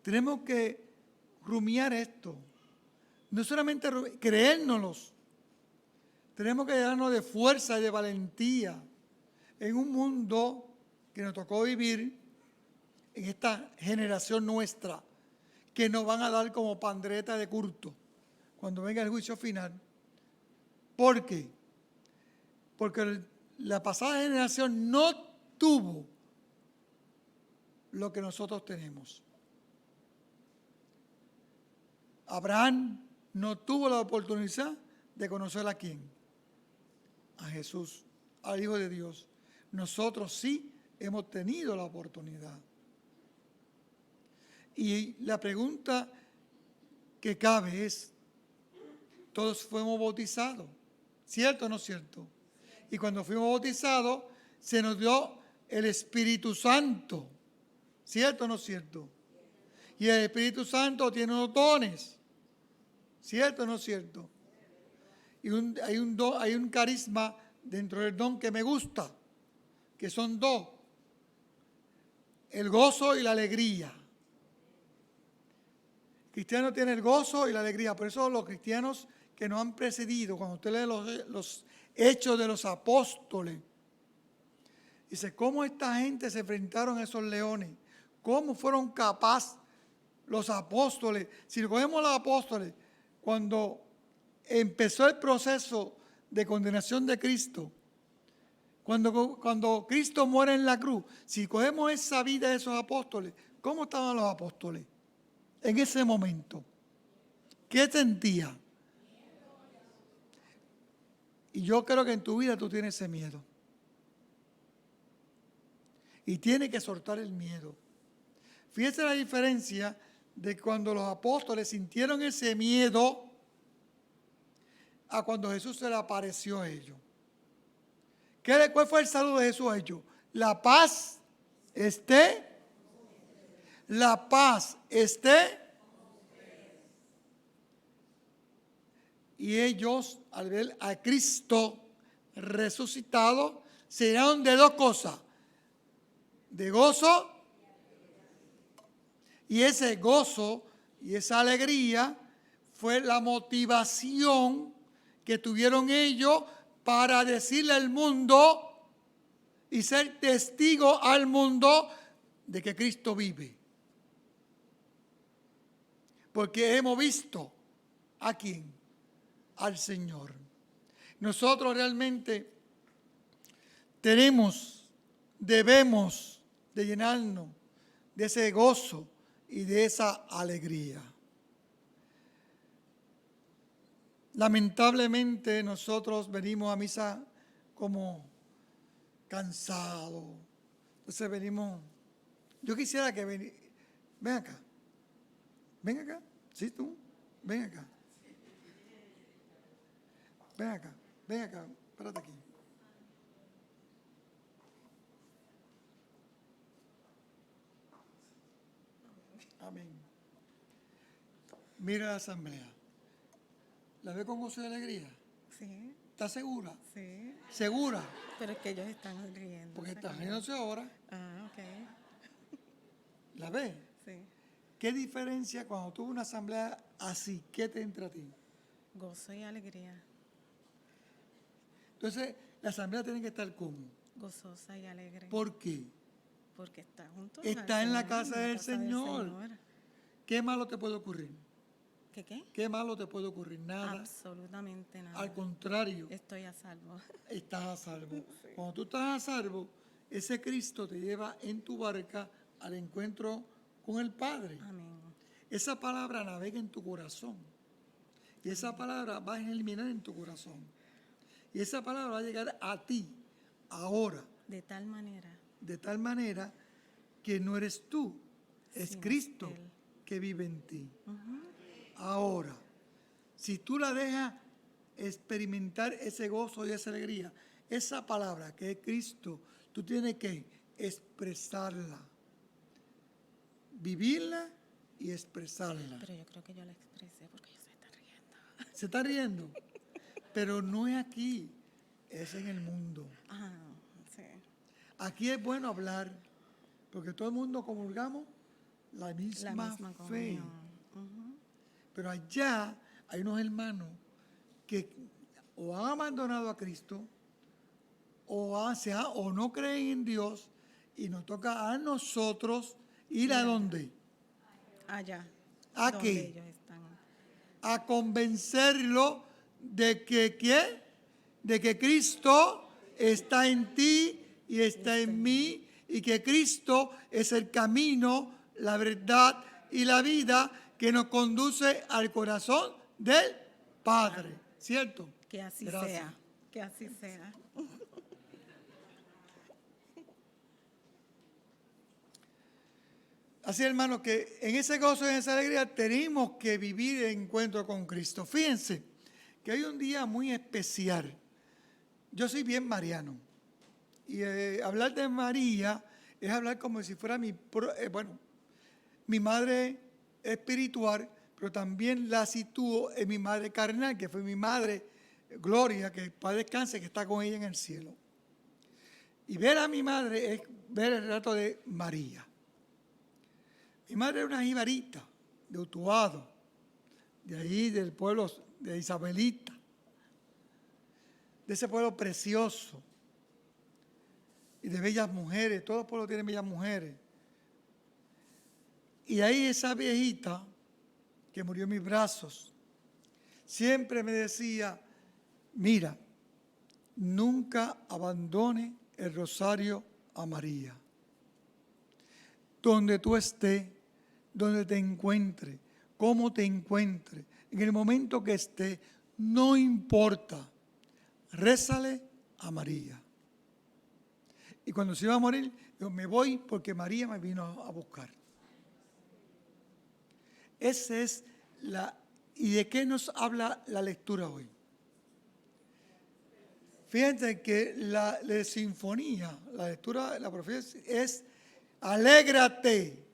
Tenemos que rumiar esto. No solamente creérnoslos, tenemos que darnos de fuerza y de valentía en un mundo que nos tocó vivir, en esta generación nuestra, que nos van a dar como pandereta de culto cuando venga el juicio final. ¿Por qué? Porque la pasada generación no tuvo lo que nosotros tenemos. Abraham no tuvo la oportunidad de conocer a quién, a Jesús, al Hijo de Dios. Nosotros sí hemos tenido la oportunidad. Y la pregunta que cabe es, todos fuimos bautizados, ¿cierto o no cierto? Y cuando fuimos bautizados, se nos dio el Espíritu Santo, ¿cierto o no cierto? Y el Espíritu Santo tiene unos dones, ¿cierto o no cierto? Y hay un carisma dentro del don que me gusta, que son dos, el gozo y la alegría. El cristiano tiene el gozo y la alegría, por eso los cristianos que nos han precedido, cuando usted lee los hechos de los apóstoles, dice, ¿cómo esta gente se enfrentaron a esos leones? ¿Cómo fueron capaces los apóstoles? Si cogemos los apóstoles, cuando empezó el proceso de condenación de Cristo, cuando Cristo muere en la cruz, si cogemos esa vida de esos apóstoles, ¿cómo estaban los apóstoles en ese momento? ¿Qué sentían? Y yo creo que en tu vida tú tienes ese miedo. Y tienes que soltar el miedo. Fíjese la diferencia de cuando los apóstoles sintieron ese miedo a cuando Jesús se le apareció a ellos. ¿Cuál fue el saludo de Jesús a ellos? La paz esté. La paz esté. Y ellos, al ver a Cristo resucitado, se llenaron de dos cosas, de gozo, y ese gozo y esa alegría fue la motivación que tuvieron ellos para decirle al mundo y ser testigo al mundo de que Cristo vive. Porque hemos visto a quién, al Señor. Nosotros realmente debemos de llenarnos de ese gozo y de esa alegría. Lamentablemente nosotros venimos a misa como cansados. Entonces venimos, yo quisiera que ven acá. ¿Sí tú? Ven acá. Ven acá, ven acá, párate aquí. Amén. Mira la asamblea. ¿La ve con gozo y alegría? Sí, ¿Estás segura? sí. ¿Segura? Pero es que ellos están riendo. Porque está riéndose ahora. Ah, ok. ¿La ve? Sí. ¿Qué diferencia cuando tuve una asamblea así? ¿Qué te entra a ti? Gozo y alegría. Entonces, la asamblea tiene que estar como. Gozosa y alegre. ¿Por qué? Porque está junto Está al en la Señor, casa del Señor. Señor. ¿Qué malo te puede ocurrir? ¿Qué? ¿Qué malo te puede ocurrir? Nada. Absolutamente nada. Al contrario, Estoy a salvo. estás a salvo. Cuando tú estás a salvo, ese Cristo te lleva en tu barca al encuentro con el Padre. Amén. Esa palabra navega en tu corazón. Y esa palabra va a eliminar en tu corazón. Y esa palabra va a llegar a ti ahora, De tal manera que no eres tú, es sino Cristo Él. que vive en ti. Ahora, si tú la dejas experimentar ese gozo y esa alegría, esa palabra que es Cristo, tú tienes que expresarla, vivirla y expresarla. Pero yo creo que yo la expresé porque ellos se están riendo. ¿Se está riendo? Pero no es aquí, es en el mundo. Ah, sí. Aquí es bueno hablar, porque todo el mundo comulgamos la misma fe. comunión. Ujú. Pero allá hay unos hermanos que o han abandonado a Cristo o no creen en Dios, y nos toca a nosotros ir a dónde, Allá. ¿A donde qué? ellos están. a convencerlo de que ¿qué? De que Cristo está en ti y está en mí, y que Cristo es el camino, la verdad y la vida que nos conduce al corazón del Padre. ¿Cierto? Que así Gracias. sea. Que así sea. Así, hermano, que en ese gozo y en esa alegría tenemos que vivir el encuentro con Cristo. Fíjense que hay un día muy especial. Yo soy bien mariano. Y hablar de María es hablar como si fuera mi madre espiritual, pero también la sitúo en mi madre carnal, que fue mi madre Gloria, que para descanse, que está con ella en el cielo. Y ver a mi madre es ver el relato de María. Mi madre era una jibarita de Utuado, de ahí del pueblo de Isabelita, de ese pueblo precioso y de bellas mujeres. Todo el pueblo tiene bellas mujeres. Y ahí esa viejita que murió en mis brazos siempre me decía: mira, nunca abandone el rosario a María. Donde tú estés, donde te encuentres, cómo te encuentres, en el momento que estés, no importa, rézale a María. Y cuando se iba a morir, yo me voy porque María me vino a buscar. Esa es la... ¿Y de qué nos habla la lectura hoy? Fíjense que la sinfonía, la lectura, la profecía es: alégrate,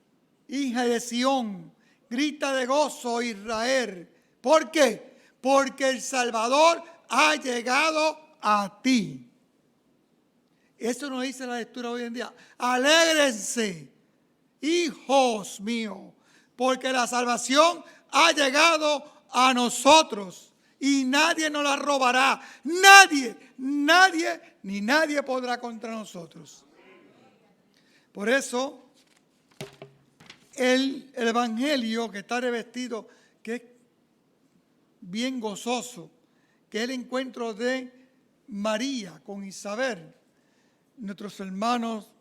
hija de Sión, grita de gozo, Israel. ¿Por qué? Porque el Salvador ha llegado a ti. Eso nos dice la lectura hoy en día. Alégrense, hijos míos, porque la salvación ha llegado a nosotros y nadie nos la robará. Nadie, ni nadie podrá contra nosotros. Por eso, el evangelio que está revestido, que es bien gozoso, que es el encuentro de María con Isabel. Nuestros hermanos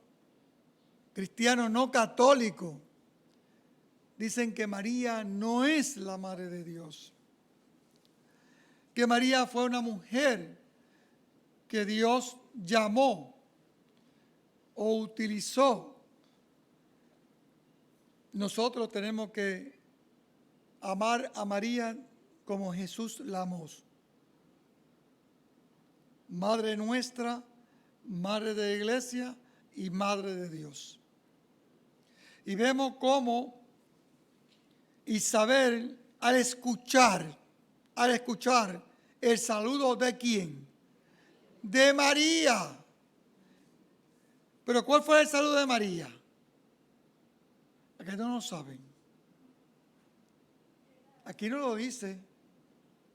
cristianos no católicos dicen que María no es la madre de Dios, que María fue una mujer que Dios llamó o utilizó. Nosotros tenemos que amar a María como Jesús la amó. Madre nuestra, Madre de la Iglesia y Madre de Dios. Y vemos cómo Isabel, al escuchar el saludo de ¿quién? De María. Pero ¿cuál fue el saludo de María? Aquí no lo saben. Aquí no lo dice.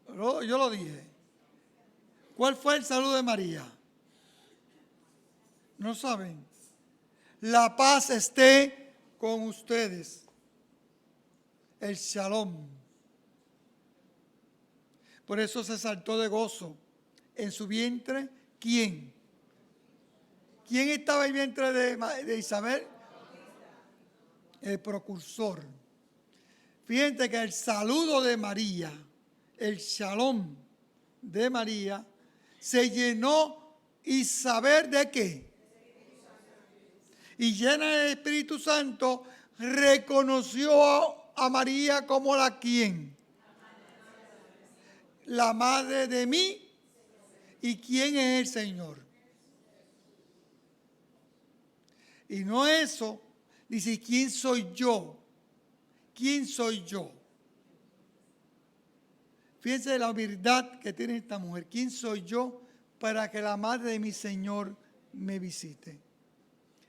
Yo lo dije. ¿Cuál fue el saludo de María? No saben. La paz esté con ustedes. El shalom. Por eso se saltó de gozo. En su vientre, ¿quién? ¿Quién estaba en el vientre de Isabel? El precursor. Fíjense que el saludo de María, el shalom de María, se llenó Isabel ¿de qué? Y llena del Espíritu Santo, reconoció a María como la ¿quién? La madre de mí. ¿Y quién es el Señor? Y no eso, dice, ¿quién soy yo? ¿Quién soy yo? Fíjense la humildad que tiene esta mujer. ¿Quién soy yo para que la madre de mi Señor me visite?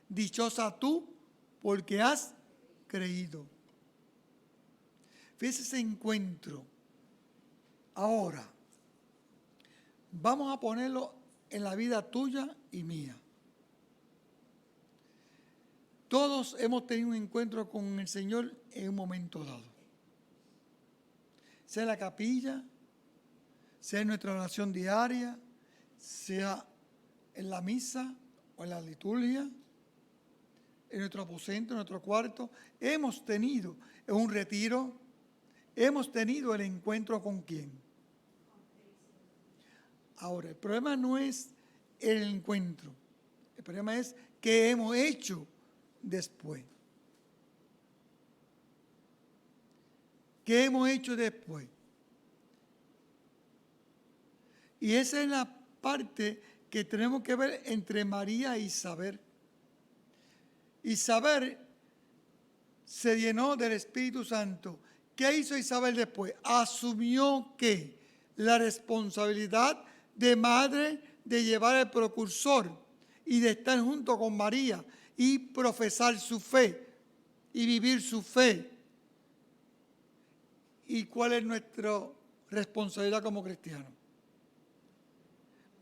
Dichosa tú porque has creído. Fíjense ese encuentro. Ahora, vamos a ponerlo en la vida tuya y mía. Todos hemos tenido un encuentro con el Señor en un momento dado. Sea en la capilla, sea en nuestra oración diaria, sea en la misa o en la liturgia, en nuestro aposento, en nuestro cuarto. Hemos tenido en un retiro, hemos tenido el encuentro con ¿quién? Ahora, el problema no es el encuentro, el problema es qué hemos hecho después. ¿Qué hemos hecho después? Y esa es la parte que tenemos que ver entre María e Isabel. Isabel se llenó del Espíritu Santo. ¿Qué hizo Isabel después? Asumió que la responsabilidad de madre de llevar el precursor y de estar junto con María y profesar su fe y vivir su fe. ¿Y cuál es nuestra responsabilidad como cristianos?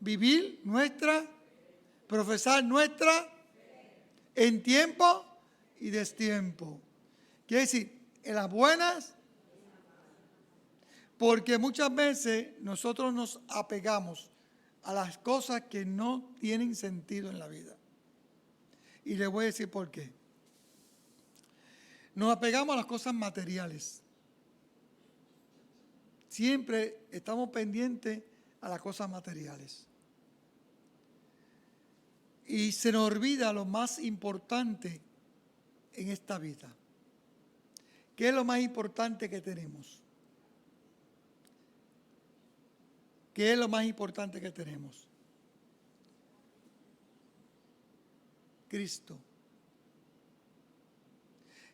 Vivir profesar nuestra en tiempo y destiempo. Quiere decir, en las buenas, porque muchas veces nosotros nos apegamos a las cosas que no tienen sentido en la vida. Y les voy a decir por qué. Nos apegamos a las cosas materiales. Siempre estamos pendientes a las cosas materiales. Y se nos olvida lo más importante en esta vida. ¿Qué es lo más importante que tenemos? ¿Qué es lo más importante que tenemos? Cristo.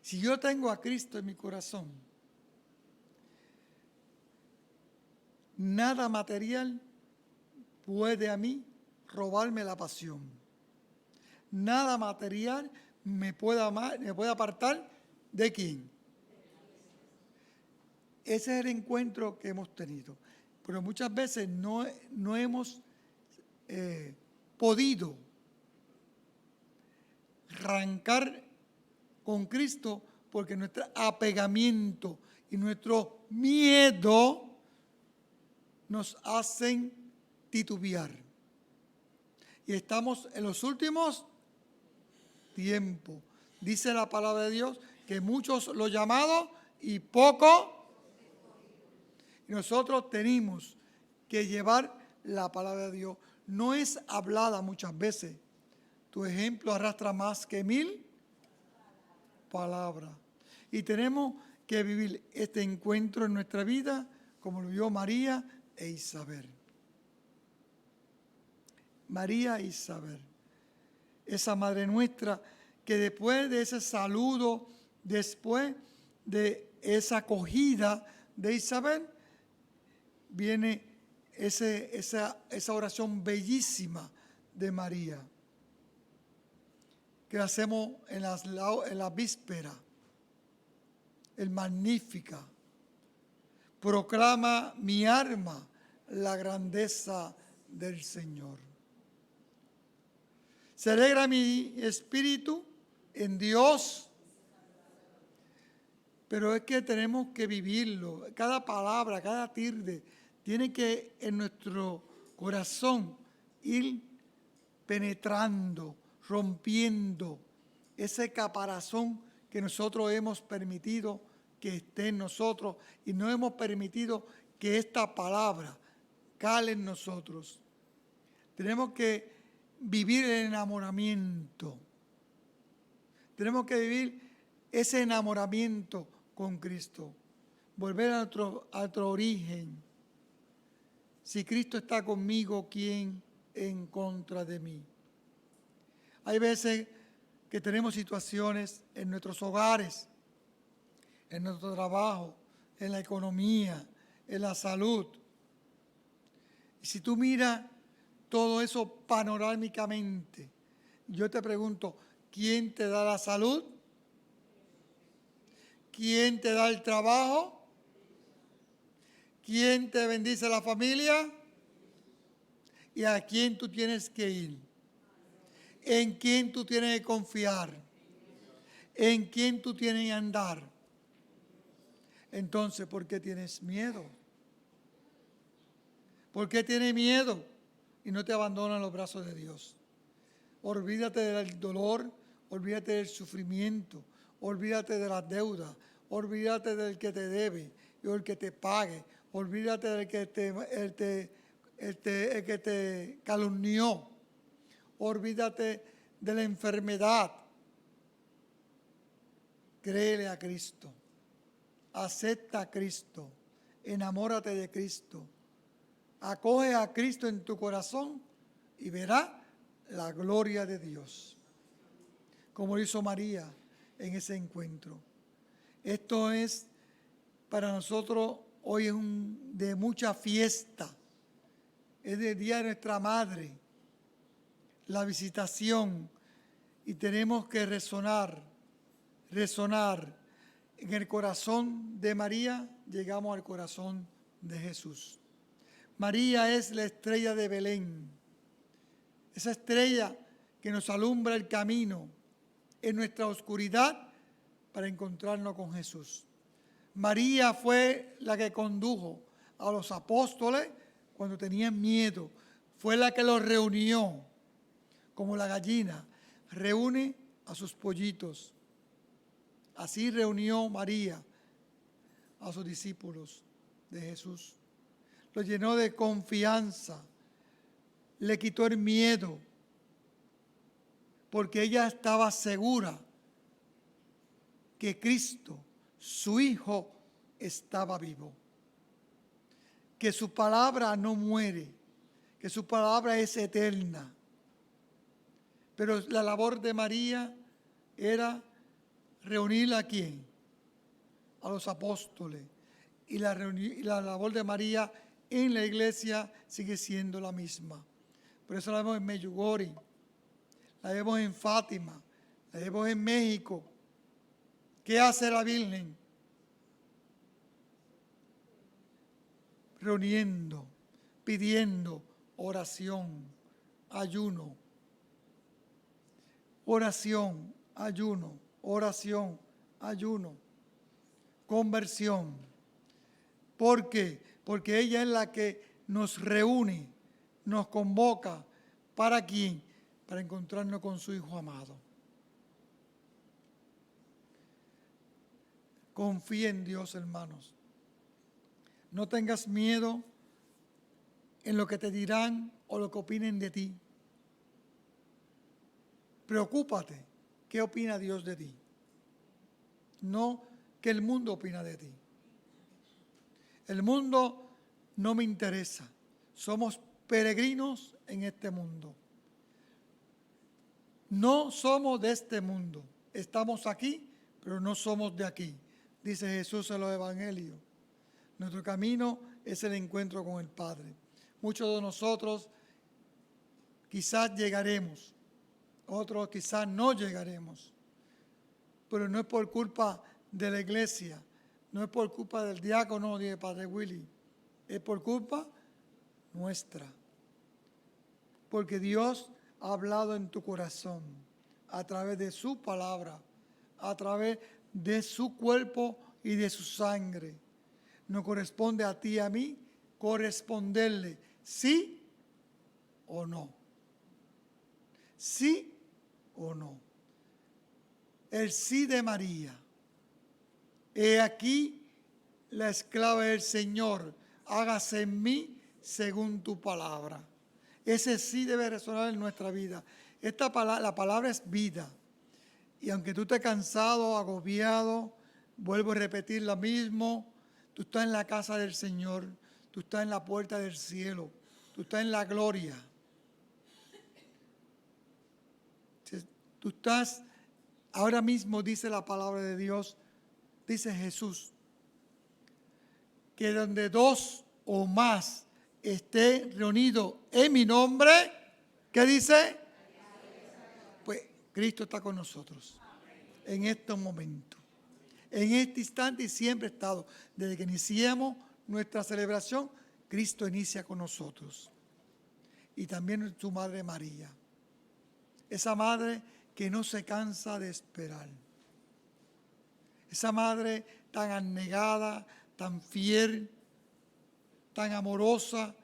Si yo tengo a Cristo en mi corazón, nada material puede a mí robarme la pasión. Nada material me puede apartar de quién. Ese es el encuentro que hemos tenido. Pero muchas veces no hemos podido arrancar con Cristo porque nuestro apegamiento y nuestro miedo nos hacen titubear. Y estamos en los últimos tiempos. Dice la palabra de Dios que muchos los llamados y pocos. Y nosotros tenemos que llevar la palabra de Dios. No es hablada muchas veces. Tu ejemplo arrastra más que 1000 palabras. Y tenemos que vivir este encuentro en nuestra vida como lo vio María e Isabel. María e Isabel, esa Madre nuestra que después de ese saludo, después de esa acogida de Isabel, viene esa oración bellísima de María, que hacemos en la víspera, el Magnífica. Proclama mi alma la grandeza del Señor. Se alegra mi espíritu en Dios, pero es que tenemos que vivirlo. Cada palabra, cada tilde, tiene que en nuestro corazón ir penetrando, rompiendo ese caparazón que nosotros hemos permitido que esté en nosotros y no hemos permitido que esta palabra cale en nosotros. Tenemos que vivir el enamoramiento. Tenemos que vivir ese enamoramiento con Cristo. Volver a nuestro origen. Si Cristo está conmigo, ¿quién en contra de mí? Hay veces que tenemos situaciones en nuestros hogares, en nuestro trabajo, en la economía, en la salud. Y si tú miras todo eso panorámicamente, yo te pregunto, ¿quién te da la salud? ¿Quién te da el trabajo? ¿Quién te bendice la familia? ¿Y a quién tú tienes que ir? ¿En quién tú tienes que confiar? ¿En quién tú tienes que andar? Entonces, ¿por qué tienes miedo? ¿Por qué tienes miedo y no te abandonas en los brazos de Dios? Olvídate del dolor, olvídate del sufrimiento, olvídate de las deudas, olvídate del que te debe y el que te pague, olvídate del que te calumnió, olvídate de la enfermedad. Créele a Cristo, acepta a Cristo, enamórate de Cristo, acoge a Cristo en tu corazón y verás la gloria de Dios, como hizo María en ese encuentro. Esto es para nosotros hoy es de mucha fiesta, es el día de nuestra Madre, la visitación, y tenemos que resonar en el corazón de María, llegamos al corazón de Jesús. María es la estrella de Belén, esa estrella que nos alumbra el camino en nuestra oscuridad para encontrarnos con Jesús. María fue la que condujo a los apóstoles cuando tenían miedo, fue la que los reunió, como la gallina reúne a sus pollitos. Así reunió María a sus discípulos de Jesús. Los llenó de confianza, le quitó el miedo, porque ella estaba segura que Cristo, su Hijo, estaba vivo, que su palabra no muere, que su palabra es eterna. Pero la labor de María era reunir ¿a quién? A los apóstoles. Y la labor de María en la iglesia sigue siendo la misma. Por eso la vemos en Medjugorje, la vemos en Fátima, la vemos en México. ¿Qué hace la Virgen? Reuniendo, pidiendo oración, ayuno. Oración, ayuno, oración, ayuno, conversión. ¿Por qué? Porque ella es la que nos reúne, nos convoca. ¿Para quién? Para encontrarnos con su Hijo amado. Confía en Dios, hermanos. No tengas miedo en lo que te dirán o lo que opinen de ti. Preocúpate, ¿qué opina Dios de ti? No ¿Qué el mundo opina de ti? El mundo no me interesa. Somos peregrinos en este mundo. No somos de este mundo. Estamos aquí, pero no somos de aquí. Dice Jesús en los evangelios. Nuestro camino es el encuentro con el Padre. Muchos de nosotros quizás llegaremos, otros quizás no llegaremos. Pero no es por culpa de la iglesia, no es por culpa del diácono ni de Padre Willy, es por culpa nuestra. Porque Dios ha hablado en tu corazón a través de su palabra, a través de su cuerpo y de su sangre. Nos corresponde a ti y a mí corresponderle, sí o no. Sí o no. El sí de María. He aquí la esclava del Señor, hágase en mí según tu palabra. Ese sí debe resonar en nuestra vida. La palabra es vida. Y aunque tú estés cansado, agobiado, vuelvo a repetir lo mismo, tú estás en la casa del Señor, tú estás en la puerta del cielo, tú estás en la gloria. Tú estás, ahora mismo dice la palabra de Dios, dice Jesús, que donde dos o más esté reunido en mi nombre, ¿qué dice? Pues Cristo está con nosotros en estos momentos, en este instante y siempre ha estado. Desde que iniciamos nuestra celebración, Cristo inicia con nosotros. Y también su Madre María, esa madre que no se cansa de esperar. Esa madre tan abnegada, tan fiel, tan amorosa,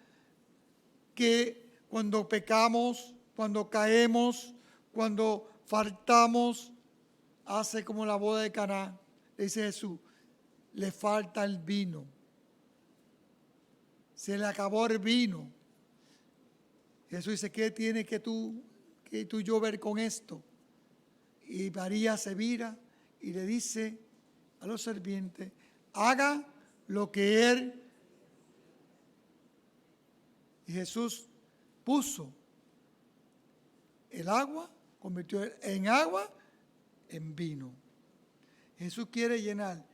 que cuando pecamos, cuando caemos, cuando faltamos, hace como la boda de Caná. Le dice Jesús, le falta el vino. Se le acabó el vino. Jesús dice, ¿qué tiene que tú y yo ver con esto? Y María se vira y le dice a los sirvientes, haga lo que él. Y Jesús puso el agua, convirtió en agua en vino. Jesús quiere llenar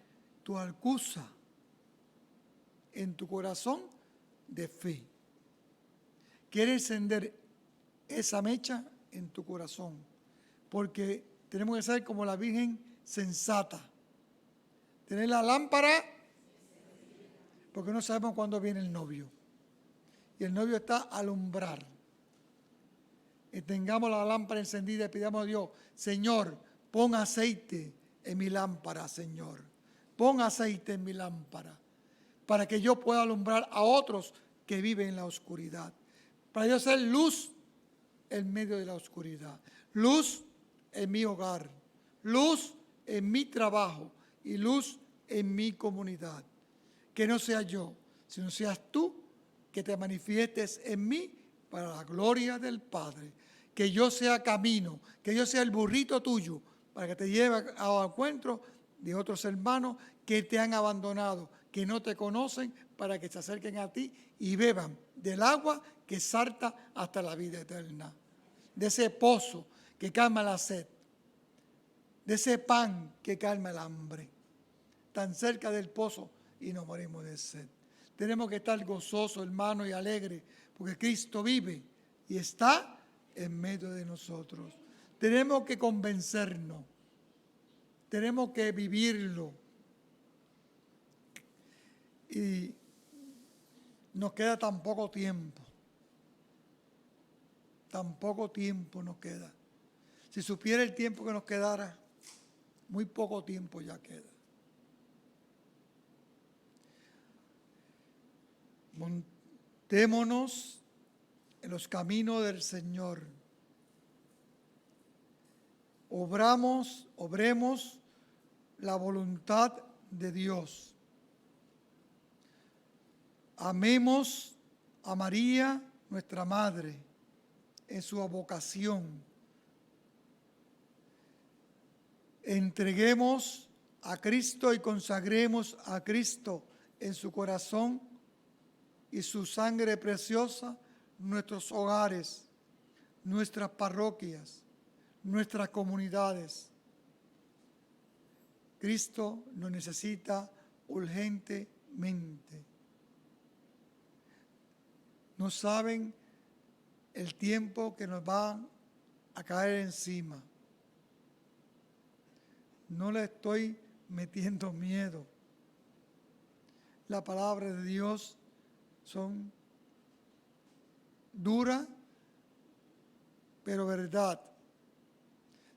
tu alcuza en tu corazón de fe. Quiere encender esa mecha en tu corazón, porque tenemos que ser como la Virgen sensata. Tener la lámpara, porque no sabemos cuándo viene el novio. Y el novio está a alumbrar. Y tengamos la lámpara encendida y pidamos a Dios, Señor, pon aceite en mi lámpara, Señor. Pon aceite en mi lámpara, para que yo pueda alumbrar a otros que viven en la oscuridad. Para yo ser luz en medio de la oscuridad. Luz en mi hogar, luz en mi trabajo y luz en mi comunidad. Que no sea yo, sino seas tú que te manifiestes en mí para la gloria del Padre. Que yo sea camino, que yo sea el burrito tuyo para que te lleve a encuentro de otros hermanos que te han abandonado, que no te conocen, para que se acerquen a ti y beban del agua que salta hasta la vida eterna. De ese pozo que calma la sed, de ese pan que calma el hambre, tan cerca del pozo y nos morimos de sed. Tenemos que estar gozosos, hermanos, y alegres, porque Cristo vive y está en medio de nosotros. Tenemos que convencernos, tenemos que vivirlo. Y nos queda tan poco tiempo. Tan poco tiempo nos queda. Si supiera el tiempo que nos quedara, muy poco tiempo ya queda. Montémonos en los caminos del Señor. Obremos la voluntad de Dios. Amemos a María, nuestra Madre, en su vocación. Entreguemos a Cristo y consagremos a Cristo en su corazón y su sangre preciosa nuestros hogares, nuestras parroquias, nuestras comunidades. Cristo nos necesita urgentemente. No saben el tiempo que nos va a caer encima. No le estoy metiendo miedo. La palabra de Dios son duras, pero verdad.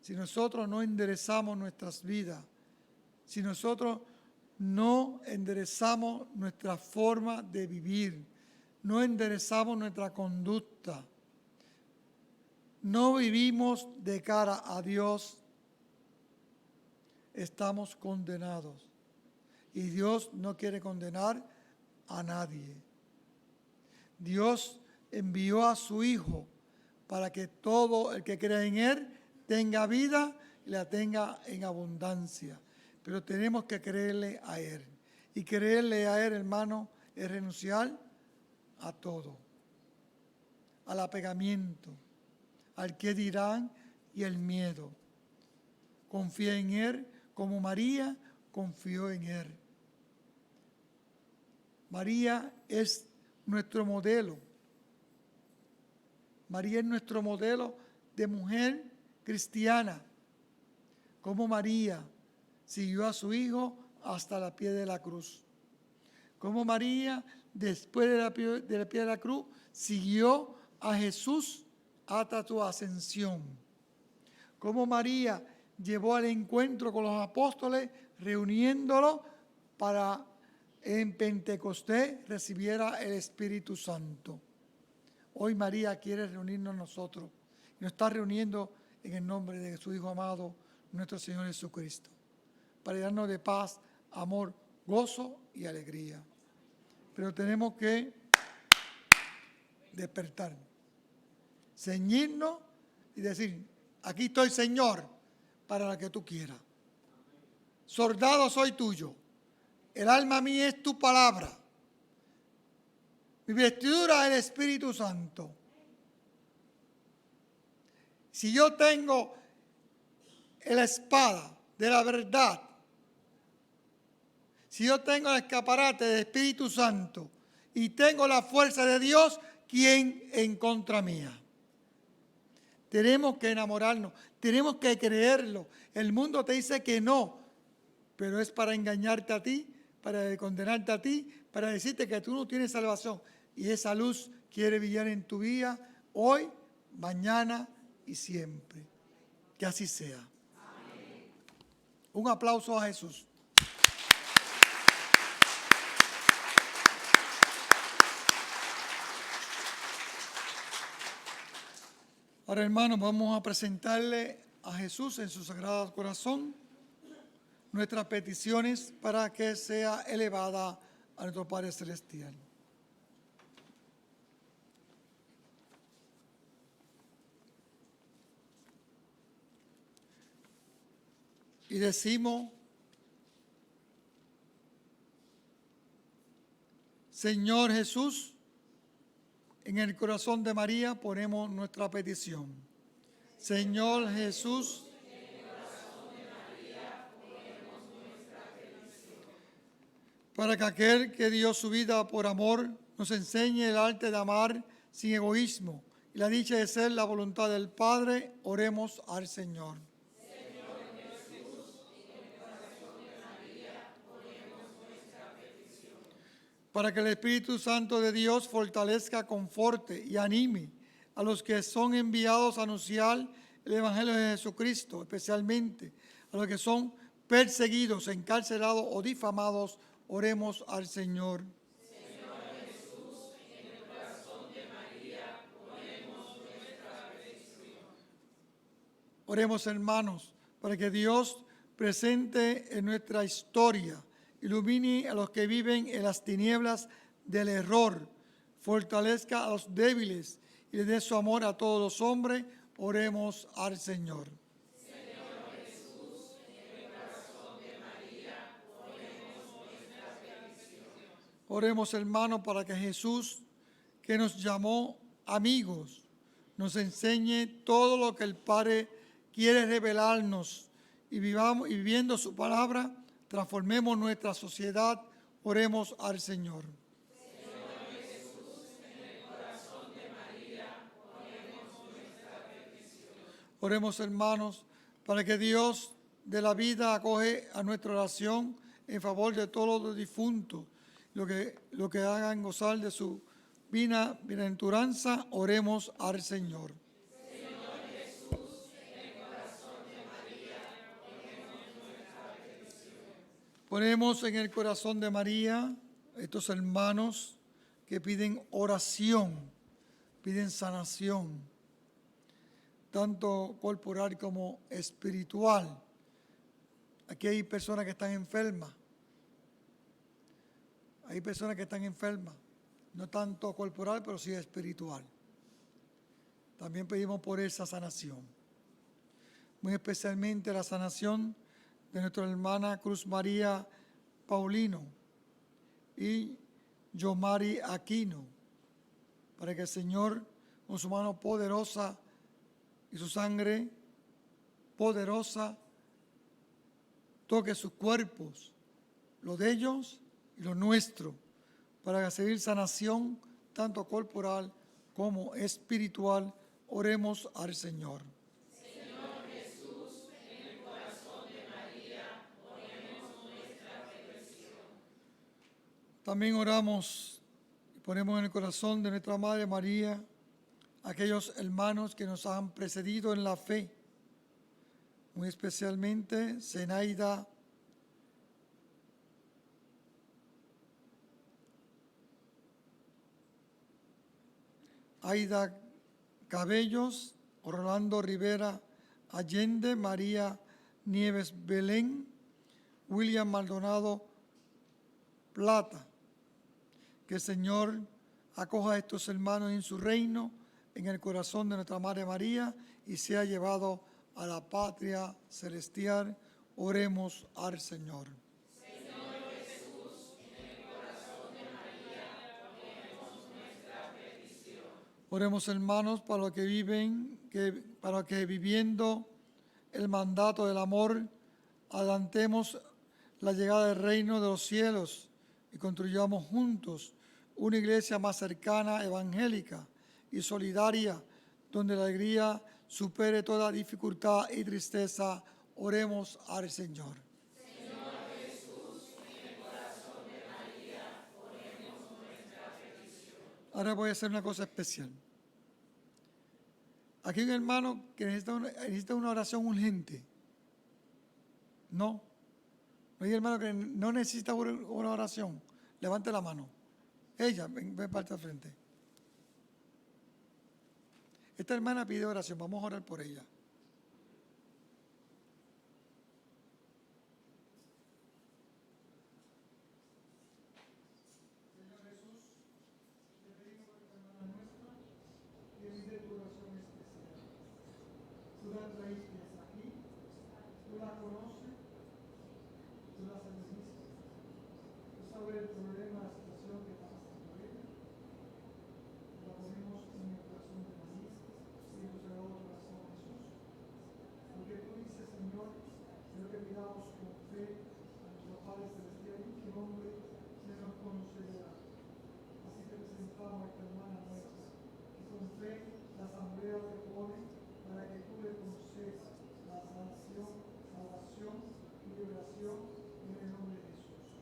Si nosotros no enderezamos nuestras vidas, si nosotros no enderezamos nuestra forma de vivir, no enderezamos nuestra conducta, no vivimos de cara a Dios, estamos condenados. Y Dios no quiere condenar a nadie. Dios envió a su Hijo para que todo el que crea en Él tenga vida y la tenga en abundancia. Pero tenemos que creerle a Él. Y creerle a Él, hermano, es renunciar a todo. Al apegamiento, al qué dirán y el miedo. Confía en Él como María confió en Él. María es nuestro modelo. María es nuestro modelo de mujer cristiana. Como María siguió a su Hijo hasta la pie de la cruz. Como María, después de la pie de la cruz, siguió a Jesús hasta su ascensión. Como María llevó al encuentro con los apóstoles, reuniéndolos para en Pentecostés recibiera el Espíritu Santo. Hoy María quiere reunirnos nosotros. Y nos está reuniendo en el nombre de su Hijo amado, nuestro Señor Jesucristo, para darnos de paz, amor, gozo y alegría. Pero tenemos que despertar, ceñirnos y decir: aquí estoy, Señor, para lo que tú quieras. Soldado soy tuyo. El alma mía es tu palabra. Mi vestidura es el Espíritu Santo. Si yo tengo la espada de la verdad, si yo tengo el escaparate del Espíritu Santo y tengo la fuerza de Dios, ¿quién en contra mía? Tenemos que enamorarnos, tenemos que creerlo. El mundo te dice que no, pero es para engañarte a ti, para condenarte a ti, para decirte que tú no tienes salvación. Y esa luz quiere brillar en tu vida hoy, mañana y siempre. Que así sea. Amén. Un aplauso a Jesús. Ahora, hermanos, vamos a presentarle a Jesús en su sagrado corazón nuestras peticiones para que sea elevada a nuestro Padre Celestial. Y decimos: Señor Jesús, en el corazón de María ponemos nuestra petición. Señor Jesús, para que aquel que dio su vida por amor nos enseñe el arte de amar sin egoísmo y la dicha de ser la voluntad del Padre, oremos al Señor. Señor Jesús, en el corazón de María ponemos nuestra petición. Para que el Espíritu Santo de Dios fortalezca, conforte y anime a los que son enviados a anunciar el Evangelio de Jesucristo, especialmente a los que son perseguidos, encarcelados o difamados, oremos al Señor. Señor Jesús, en el corazón de María ponemos nuestra petición. Oremos, hermanos, para que Dios presente en nuestra historia, ilumine a los que viven en las tinieblas del error, fortalezca a los débiles y le dé su amor a todos los hombres, oremos al Señor. Señor Jesús, en el corazón de María Oremos, hermanos, para que Jesús, que nos llamó amigos, nos enseñe todo lo que el Padre quiere revelarnos y viviendo su palabra, transformemos nuestra sociedad. Oremos al Señor. Señor Jesús, en el corazón de María, ponemos nuestra petición. Oremos, hermanos, para que Dios de la vida acoge a nuestra oración en favor de todos los difuntos, lo que hagan gozar de su bienaventuranza. Oremos al Señor. Señor Jesús, en el corazón de María, ponemos nuestra petición. Ponemos en el corazón de María estos hermanos que piden oración, piden sanación, tanto corporal como espiritual. Aquí hay personas que están enfermas. Hay personas que están enfermas, no tanto corporal, pero sí espiritual. También pedimos por esa sanación. Muy especialmente la sanación de nuestra hermana Cruz María Paulino y Yomari Aquino, para que el Señor, con su mano poderosa y su sangre poderosa, toque sus cuerpos, los de ellos y los nuestros, para recibir sanación tanto corporal como espiritual. Oremos al Señor. Señor Jesús, en el corazón de María, ponemos nuestra petición. También oramos y ponemos en el corazón de nuestra Madre María aquellos hermanos que nos han precedido en la fe, muy especialmente Zenaida Aida Cabellos, Orlando Rivera Allende, María Nieves Belén, William Maldonado Plata. Que el Señor acoja a estos hermanos en su reino, en el corazón de nuestra Madre María, y sea llevado a la patria celestial. Oremos al Señor. Señor Jesús, en el corazón de María, ponemos nuestra petición. Oremos, hermanos, para los que viviendo el mandato del amor, adelantemos la llegada del reino de los cielos y construyamos juntos una iglesia más cercana, evangélica y solidaria, donde la alegría supere toda dificultad y tristeza. Oremos al Señor. Señor Jesús, en el corazón de María, ponemos nuestra petición. Ahora voy a hacer una cosa especial. Aquí hay un hermano que necesita una oración urgente. No. No hay hermano que no necesita una oración. Levante la mano. Ella, ven parte al frente. Esta hermana pide oración. Vamos a orar por ella. Señor Jesús, te pedimos por esta hermana nuestra que pide tu oración especial. Tú la traíste aquí, tú la conoces, tú la serviste. Tú sabes el problema, la situación que está pasando ella. La ponemos en el corazón de María, y tu sagrado corazón, Jesús. Porque tú dices, Señor, quiero que pidamos con fe a nuestro Padre Celestial y que nombre se nos concederá. Así te presentamos a esta hermana nuestra, que con fe la asamblea te pone para que tú le concedas la salvación y liberación en el nombre de Jesús.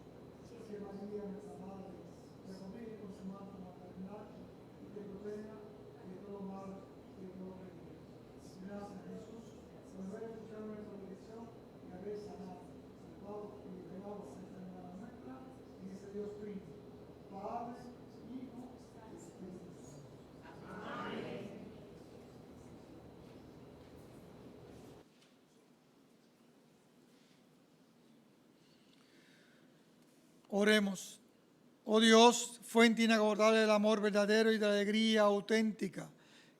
Que María, nuestra Madre, te protege con su manto maternal y te proteja de todo mal y de todo peligro. Gracias, Jesús, por haber escuchado nuestra petición y haber sanado, salvado y liberado a esta hermana nuestra en ese Dios Trino, Padre, Hijo y Espíritu Santo. Amén. Oremos. Oh Dios, fuente inagotable del amor verdadero y de la alegría auténtica,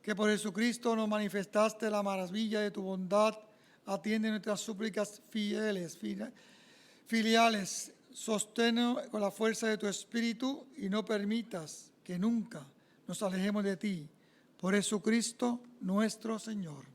que por Jesucristo nos manifestaste la maravilla de tu bondad, atiende nuestras súplicas filiales, Sosténnos con la fuerza de tu Espíritu y no permitas que nunca nos alejemos de ti. Por Jesucristo nuestro Señor.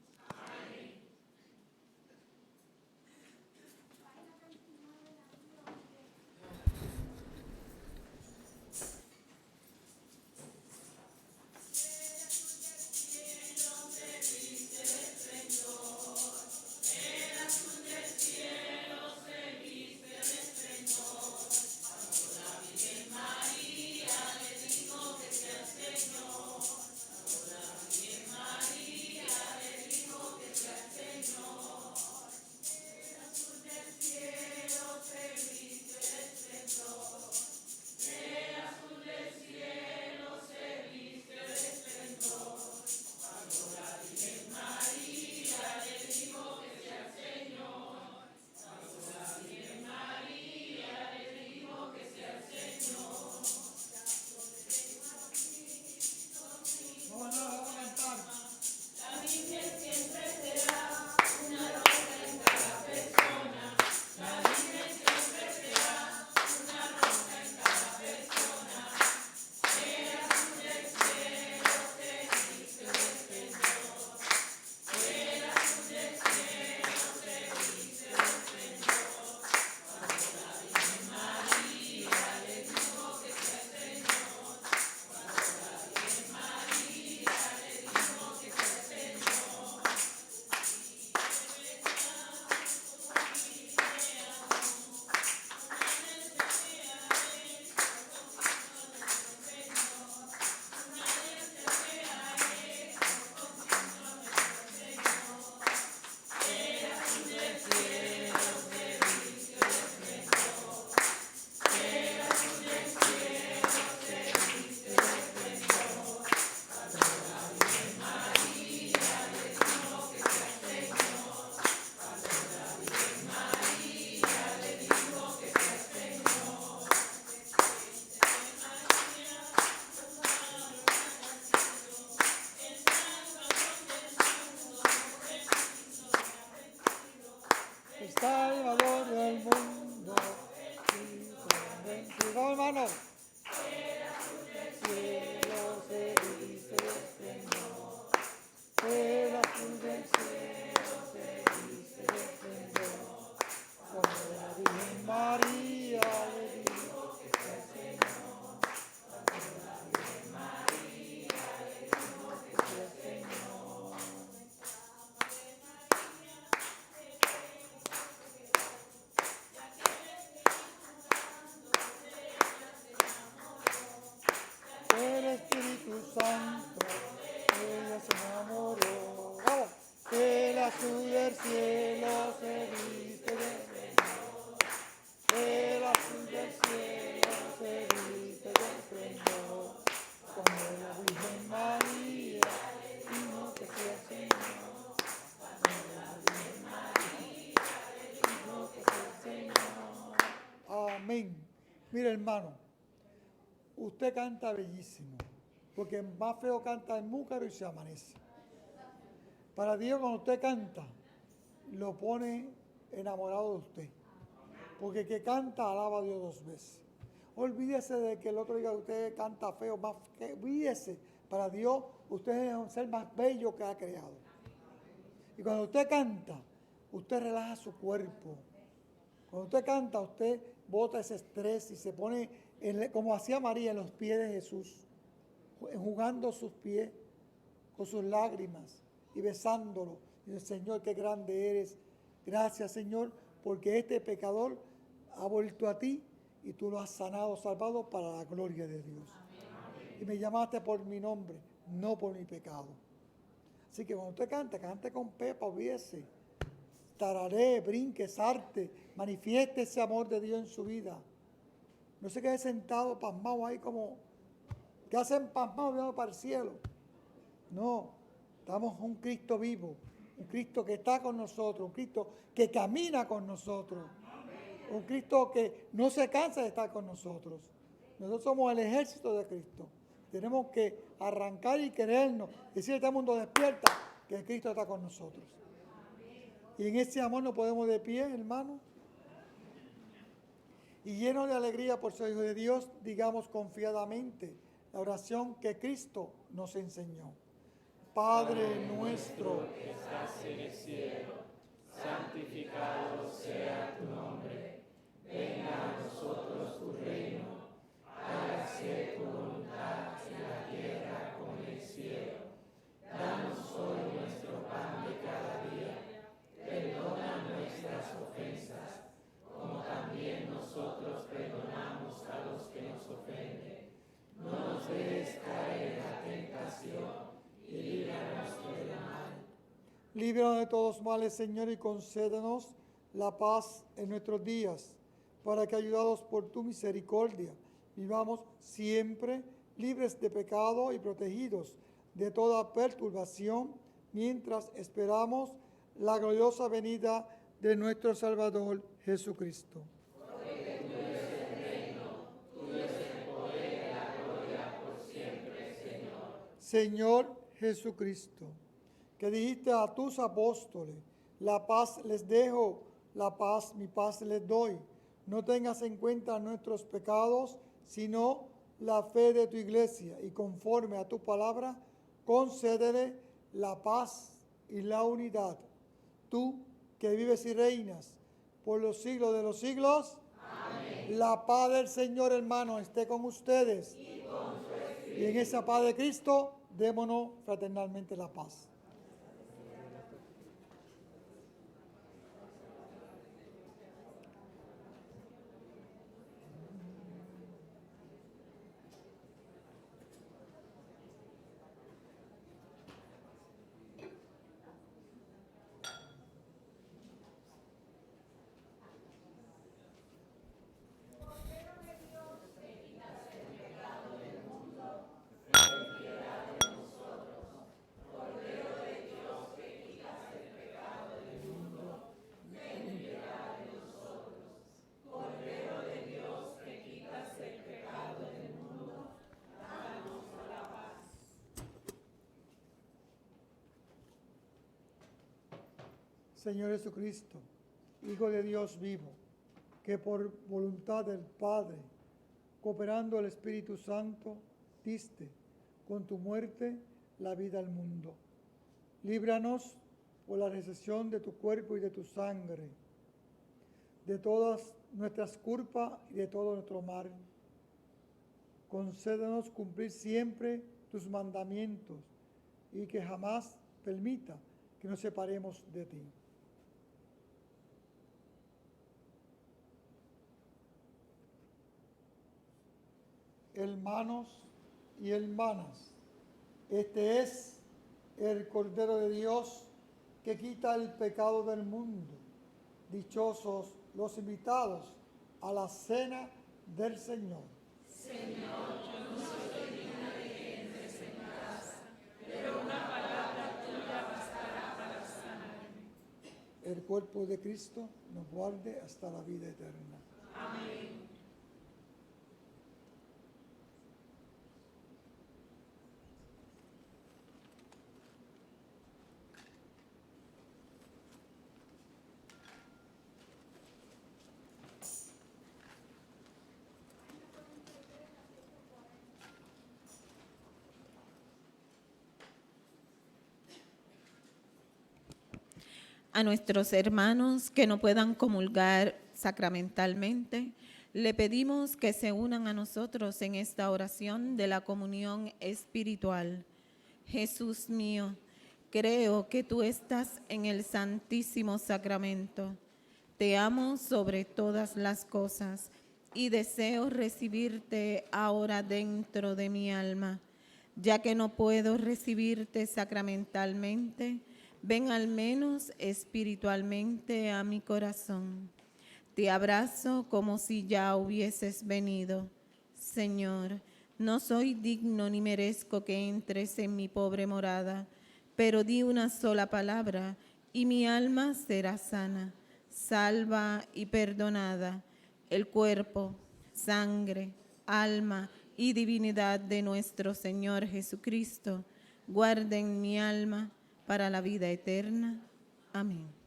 El Salvador del mundo. Vamos, hermano. Cielo se dice Señor. El azul del cielo se dice Señor. Cuando la Virgen María le dijo que sea Señor. Cuando la Virgen María le dijo que sea Señor. El Espíritu Santo, ella se enamoró. ¡Vamos! El azul del cielo se viste de esplendor. El azul del cielo se viste de esplendor. Cuando la Virgen María le dijo que sea Señor. Cuando la Virgen María le dijo que sea Señor. Amén. Mira, hermano. Usted canta bellísimo, porque más feo canta el múcaro y se amanece. Para Dios, cuando usted canta, lo pone enamorado de usted. Porque el que canta, alaba a Dios 2 veces. Olvídese de que el otro diga que usted canta feo, más que olvídese. Para Dios, usted es un ser más bello que ha creado. Y cuando usted canta, usted relaja su cuerpo. Cuando usted canta, usted bota ese estrés y se pone, como hacía María, en los pies de Jesús, jugando sus pies con sus lágrimas y besándolo. Y el Señor, qué grande eres. Gracias, Señor, porque este pecador ha vuelto a ti y tú lo has sanado, salvado para la gloria de Dios. Amén. Y me llamaste por mi nombre, no por mi pecado. Así que cuando usted cante, cante con pepa, olvídese. Tararé, brinque, sarte, manifieste ese amor de Dios en su vida. No se quede sentado, pasmado ahí como, que hacen pasmado mirando para el cielo. No, estamos un Cristo vivo, un Cristo que está con nosotros, un Cristo que camina con nosotros, un Cristo que no se cansa de estar con nosotros. Nosotros somos el ejército de Cristo. Tenemos que arrancar y querernos, decir a este mundo despierta que Cristo está con nosotros. Y en ese amor nos podemos de pie, hermano. Y lleno de alegría por ser hijo de Dios, digamos confiadamente la oración que Cristo nos enseñó. Padre nuestro que estás en el cielo, santificado sea tu nombre. Venga a nosotros tu reino. Hágase tu voluntad en la tierra como en el cielo. Danos hoy nuestro pan de cada día. Perdona nuestras ofensas, como también nosotros perdonamos a los que nos ofenden. No nos dejes caer en la tentación y líbranos del mal. Líbranos de todos males, Señor, y concédenos la paz en nuestros días, para que, ayudados por tu misericordia, vivamos siempre libres de pecado y protegidos de toda perturbación, mientras esperamos la gloriosa venida de nuestro Salvador Jesucristo. Porque tuyo es el reino, tuyo es el poder y la gloria por siempre, Señor. Señor Jesucristo, que dijiste a tus apóstoles, la paz les dejo, la paz, mi paz les doy. No tengas en cuenta nuestros pecados, sino la fe de tu iglesia, y conforme a tu palabra, concédele la paz y la unidad. Tú que vives y reinas por los siglos de los siglos. Amén. La paz del Señor, hermano, esté con ustedes. Y con su espíritu. Y en esa paz de Cristo, démonos fraternalmente la paz. Señor Jesucristo, Hijo de Dios vivo, que por voluntad del Padre, cooperando el Espíritu Santo, diste con tu muerte la vida al mundo. Líbranos por la recepción de tu cuerpo y de tu sangre, de todas nuestras culpas y de todo nuestro mal. Concédenos cumplir siempre tus mandamientos y que jamás permita que nos separemos de ti. Hermanos y hermanas, este es el Cordero de Dios que quita el pecado del mundo. Dichosos los invitados a la cena del Señor. Señor, yo no soy digna de que entres en mi casa, pero una palabra tuya bastará para sanarme. El cuerpo de Cristo nos guarde hasta la vida eterna. Amén. A nuestros hermanos que no puedan comulgar sacramentalmente, le pedimos que se unan a nosotros en esta oración de la comunión espiritual. Jesús mío, creo que tú estás en el Santísimo Sacramento. Te amo sobre todas las cosas y deseo recibirte ahora dentro de mi alma. Ya que no puedo recibirte sacramentalmente, ven al menos espiritualmente a mi corazón. Te abrazo como si ya hubieses venido. Señor, no soy digno ni merezco que entres en mi pobre morada, pero di una sola palabra y mi alma será sana, salva y perdonada. El cuerpo, sangre, alma y divinidad de nuestro Señor Jesucristo guarden mi alma para la vida eterna. Amén.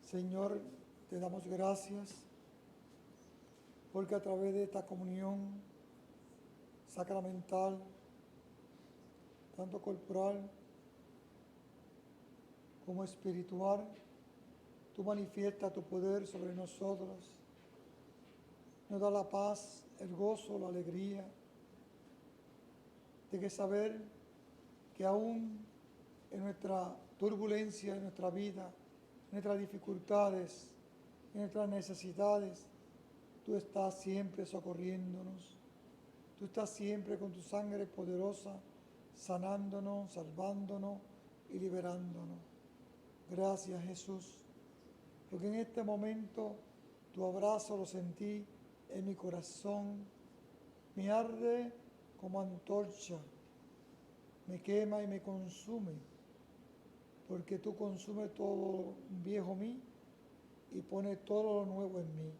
Señor, te damos gracias porque a través de esta comunión sacramental, tanto corporal como espiritual, tú manifiestas tu poder sobre nosotros. Nos da la paz, el gozo, la alegría de que saber que aún en nuestra turbulencia, en nuestra vida, en nuestras dificultades, en nuestras necesidades, tú estás siempre socorriéndonos. Tú estás siempre con tu sangre poderosa, sanándonos, salvándonos y liberándonos. Gracias, Jesús, porque en este momento tu abrazo lo sentí en mi corazón, me arde como antorcha, me quema y me consume, porque tú consumes todo viejo mí y pones todo lo nuevo en mí.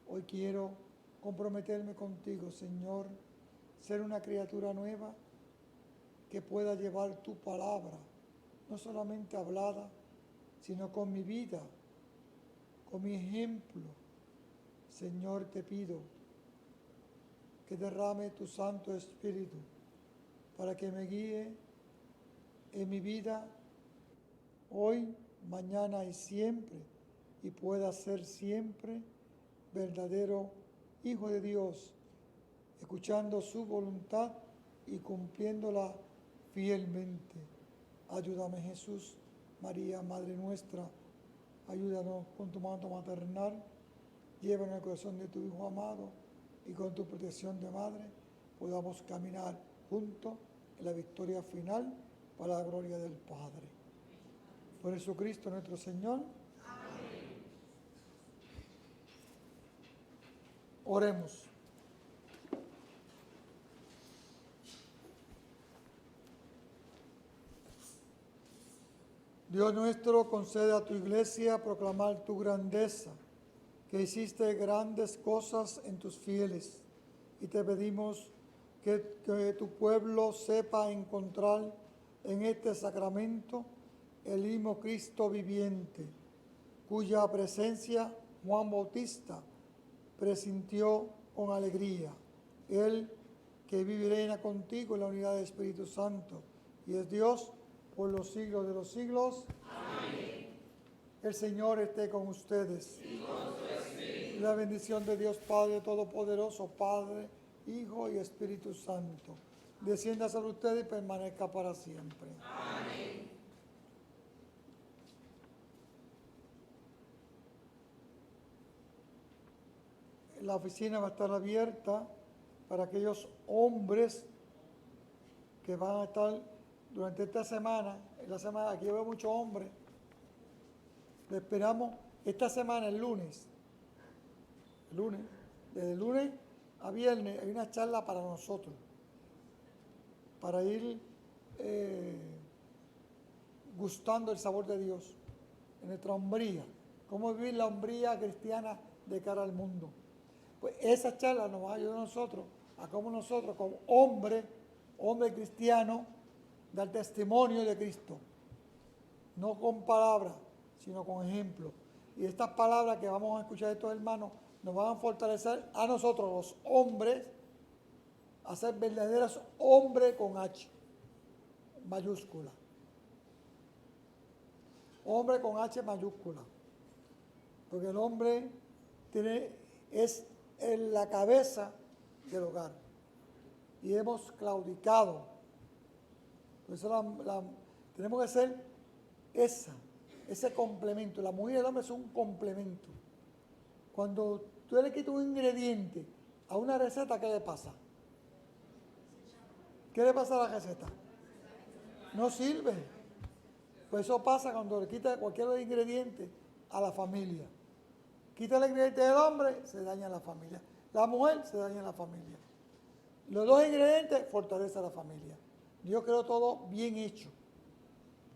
Hoy quiero comprometerme contigo, Señor, ser una criatura nueva que pueda llevar tu palabra, no solamente hablada, sino con mi vida, con mi ejemplo. Señor, te pido que derrame tu Santo Espíritu para que me guíe en mi vida hoy, mañana y siempre, y pueda ser siempre verdadero Hijo de Dios, escuchando su voluntad y cumpliéndola fielmente. Ayúdame, Jesús, María, Madre nuestra, ayúdanos con tu manto maternal, llévanos al corazón de tu Hijo amado y con tu protección de Madre podamos caminar juntos en la victoria final para la gloria del Padre. Por Jesucristo nuestro Señor. Amén. Oremos. Dios nuestro, concede a tu iglesia proclamar tu grandeza, que hiciste grandes cosas en tus fieles, y te pedimos que tu pueblo sepa encontrar en este sacramento el mismo Cristo viviente, cuya presencia Juan Bautista presintió con alegría. Él que vive y reina contigo en la unidad del Espíritu Santo, y es Dios por los siglos de los siglos. Amén. El Señor esté con ustedes. Y con tu espíritu. La bendición de Dios Padre Todopoderoso, Padre, Hijo y Espíritu Santo, descienda sobre ustedes y permanezca para siempre. Amén. La oficina va a estar abierta para aquellos hombres que van a estar durante esta semana. En la semana, aquí veo muchos hombres. Le esperamos esta semana, el lunes. Desde el lunes a viernes hay una charla para nosotros, para ir gustando el sabor de Dios en nuestra hombría, cómo vivir la hombría cristiana de cara al mundo. Pues esa charla nos va a ayudar a nosotros, a cómo nosotros como hombre cristiano, dar testimonio de Cristo, no con palabras, sino con ejemplo. Y estas palabras que vamos a escuchar de estos hermanos nos van a fortalecer a nosotros, los hombres, a ser verdaderos hombres con H, mayúscula. Hombre con H mayúscula. Porque el hombre es la cabeza del hogar. Y hemos claudicado. Por eso tenemos que ser ese complemento. La mujer y el hombre son un complemento. Cuando tú le quitas un ingrediente a una receta, ¿qué le pasa? ¿Qué le pasa a la receta? No sirve. Pues eso pasa cuando le quitas cualquier ingrediente a la familia. Quita el ingrediente del hombre, se daña la familia. La mujer, se daña la familia. Los dos ingredientes fortalecen a la familia. Dios creó todo bien hecho,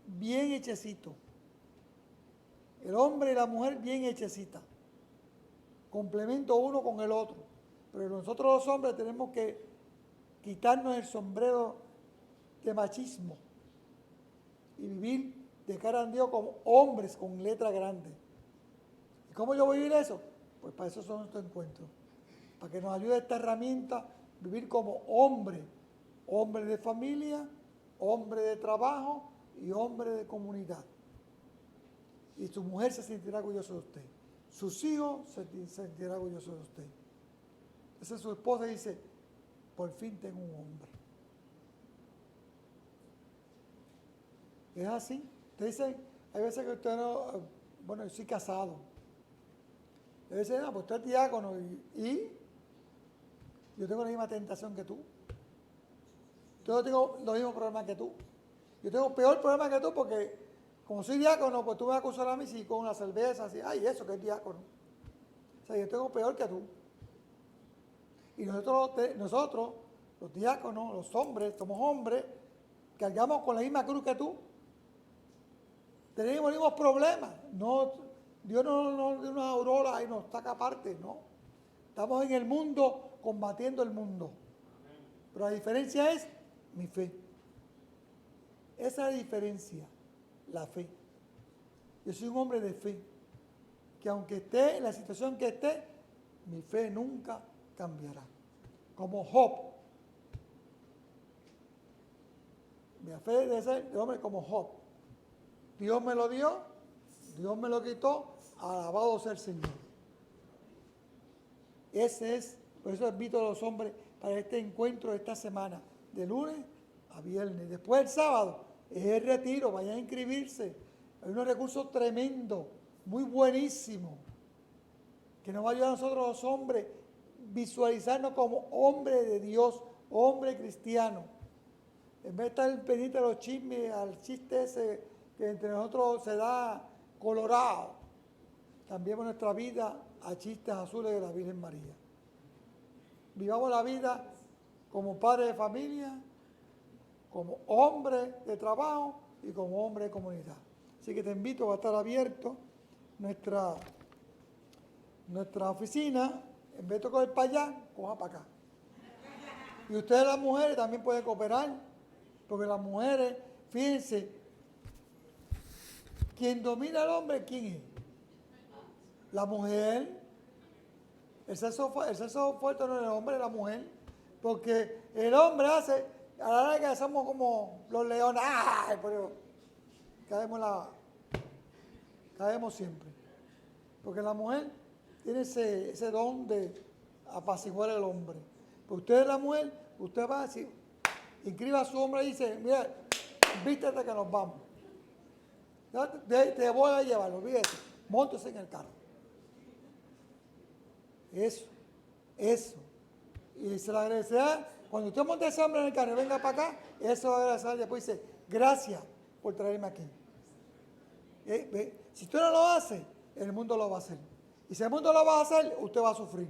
bien hechecito. El hombre y la mujer bien hechecita. Complemento uno con el otro. Pero nosotros los hombres tenemos que quitarnos el sombrero de machismo y vivir de cara a Dios como hombres con letra grande, ¿Y cómo yo voy a vivir eso? Pues para eso son nuestros encuentros. Para que nos ayude esta herramienta, vivir como hombre de familia, hombre de trabajo y hombre de comunidad. Y su mujer se sentirá orgullosa de usted. Sus hijos se sentirán orgullosos de usted. Esa es su esposa y dice, por fin tengo un hombre. Es así. Te dicen, hay veces que usted no, bueno, yo soy casado. A veces, no, pues usted es diácono y yo tengo la misma tentación que tú. Yo tengo los mismos problemas que tú. Yo tengo peor problema que tú porque como soy diácono, pues tú me vas a acusar a mí si con una cerveza, así, ay, eso que es diácono. O sea, yo tengo peor que tú. Y nosotros, los diáconos, los hombres, somos hombres, cargamos con la misma cruz que tú. Tenemos los mismos problemas. No, Dios no nos da una aurora y nos saca aparte, no. Estamos en el mundo combatiendo el mundo. Pero la diferencia es mi fe. Esa es la diferencia, la fe. Yo soy un hombre de fe, que aunque esté en la situación que esté, mi fe nunca cambiará. Como Job. Mi fe debe ser de hombre como Job. Dios me lo dio, Dios me lo quitó, alabado sea el Señor. Ese es, por eso invito a los hombres para este encuentro de esta semana, de lunes a viernes. Después el sábado es el retiro, vayan a inscribirse. Hay unos recursos tremendos, muy buenísimos, que nos va a ayudar a nosotros los hombres visualizarnos como hombres de Dios, hombres cristianos. En vez de estar pendiente de los chismes, al chiste ese que entre nosotros se da colorado, cambiemos nuestra vida a chistes azules de la Virgen María. Vivamos la vida como padre de familia, como hombre de trabajo y como hombre de comunidad. Así que te invito, va a estar abierto nuestra oficina. En vez de coger para allá, coja para acá. Y ustedes las mujeres también pueden cooperar, porque las mujeres, fíjense, quien domina al hombre, ¿quién es? La mujer. El sexo fuerte no es el hombre, es la mujer. Porque el hombre hace, a la larga somos como los leones. ¡Ay! Pero caemos siempre. Porque la mujer tiene ese don de apaciguar al hombre. Pues usted es la mujer, usted va a decir, inscriba a su hombre y dice, mira, vístete que nos vamos. Te voy a llevar, olvídate, móntese en el carro. Eso. Y se le agradecerá, cuando usted monte ese hombre en el carro y venga para acá, eso va a agradecer, después dice, gracias por traerme aquí. Si usted no lo hace, el mundo lo va a hacer. Y si el mundo lo va a hacer, usted va a sufrir.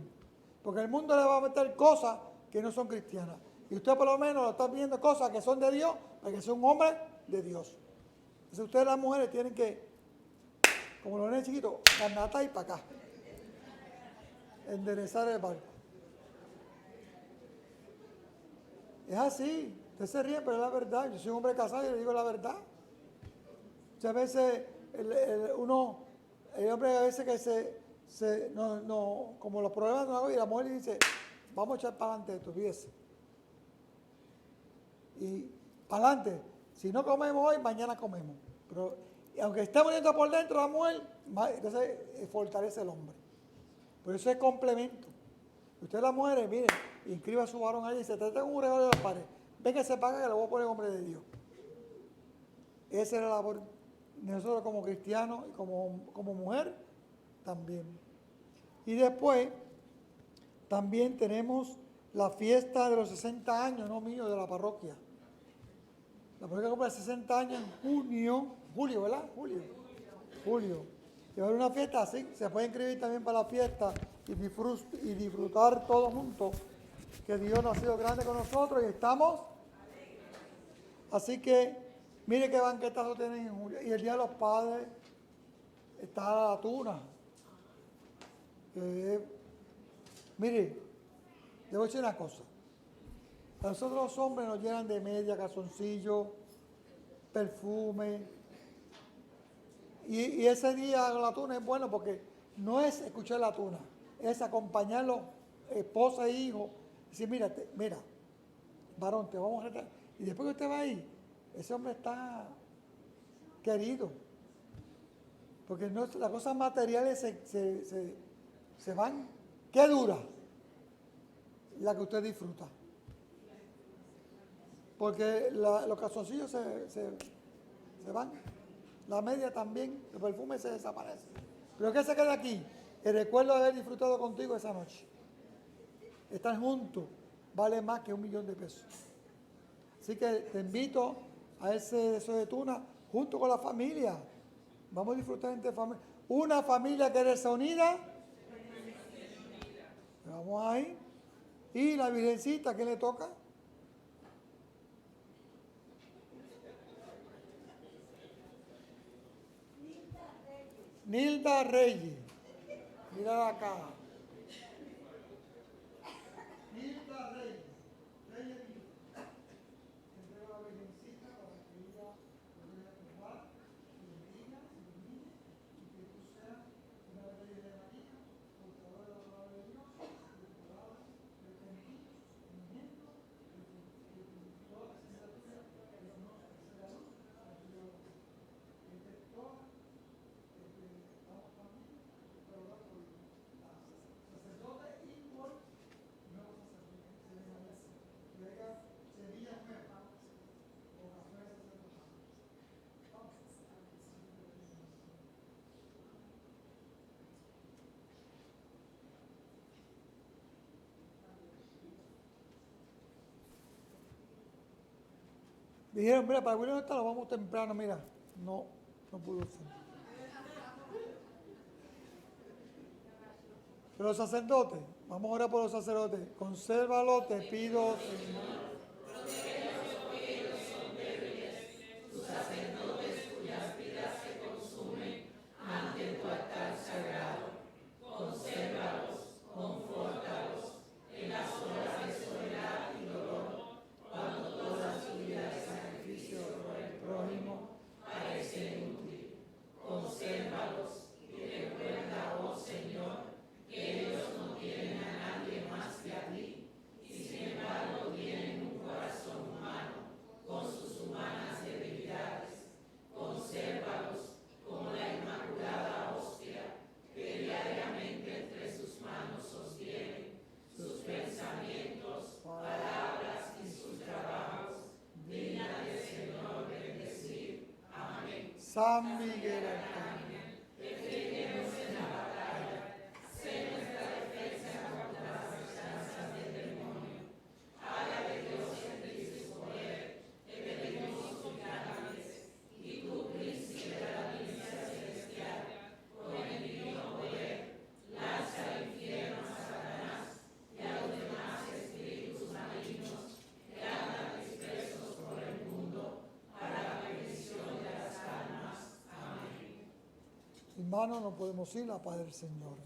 Porque el mundo le va a meter cosas que no son cristianas. Y usted por lo menos está viendo cosas que son de Dios, para que sea un hombre de Dios. Entonces ustedes las mujeres tienen que, como los nenes chiquitos, carnata y para acá. Enderezar el barco. Es así. Usted se ríe, pero es la verdad. Yo soy un hombre casado y le digo la verdad. Muchas veces el hombre a veces que como los problemas no hago y la mujer le dice, vamos a echar para adelante esto, fíjese. Y para adelante, si no comemos hoy, mañana comemos. Pero aunque esté muriendo por dentro la mujer, entonces fortalece el hombre. Por eso es complemento. Ustedes las mujeres, miren, inscriba a su varón ahí y dice, te tengo un regalo de las paredes. Ven que se paga que le voy a poner hombre de Dios. Esa es la labor de nosotros como cristianos y como mujer también. Y después también tenemos la fiesta de los 60 años, no mío, de la parroquia. La parroquia cumple 60 años en julio, ¿verdad? Julio. Y va a haber una fiesta así, se puede inscribir también para la fiesta y disfrutar todos juntos, que Dios nos ha sido grande con nosotros y estamos. Así que, mire qué banquetazo tienen en julio. Y el Día de los Padres está la tuna. Mire, le voy a decir una cosa. A nosotros los hombres nos llenan de media, calzoncillo, perfume. Y ese día la tuna es bueno porque no es escuchar la tuna, es acompañarlo, esposa e hijo, decir, mira, varón, te vamos a retar. Y después que usted va ahí, ese hombre está querido. Porque no, las cosas materiales se van. ¿Qué dura? La que usted disfruta. Porque los calzoncillos se van. La media también, el perfume se desaparece. Pero ¿qué se queda aquí? El recuerdo de haber disfrutado contigo esa noche. Estar juntos vale más que $1.000.000 de pesos. Así que te invito a ese deseo de tuna junto con la familia. Vamos a disfrutar entre familia. Una familia que es unida. Vamos ahí. Y la Virgencita, ¿qué le toca? Nilda Reyes. Mira acá. Nilda Reyes. Reyes Nilda. Entrega a la Virgencita para que ella lo vaya a probar, y bendiga, y que tú seas una Reyes de María, portadora de la palabra de Dios, procurada del conocimiento, de toda la asignatura, de la luz, la tuya, toda. Dijeron, mira, para William lo vamos temprano, mira. No pudo ser. Pero los sacerdotes, vamos a orar por los sacerdotes. Consérvalo, te pido, Señor. San Miguel Arcángel, defiéndenos en la batalla, sé nuestra defensa contra las esperanzas del demonio. Haga de Dios en ti su poder, te pedimos suplicantes, y tú, príncipe de la milicia celestial, con el divino poder, lanza al infierno a Satanás y a los demás espíritus malignos que andan dispersos por el mundo para la perdición de las almas. Hermanos, no podemos ir, la paz del Señor.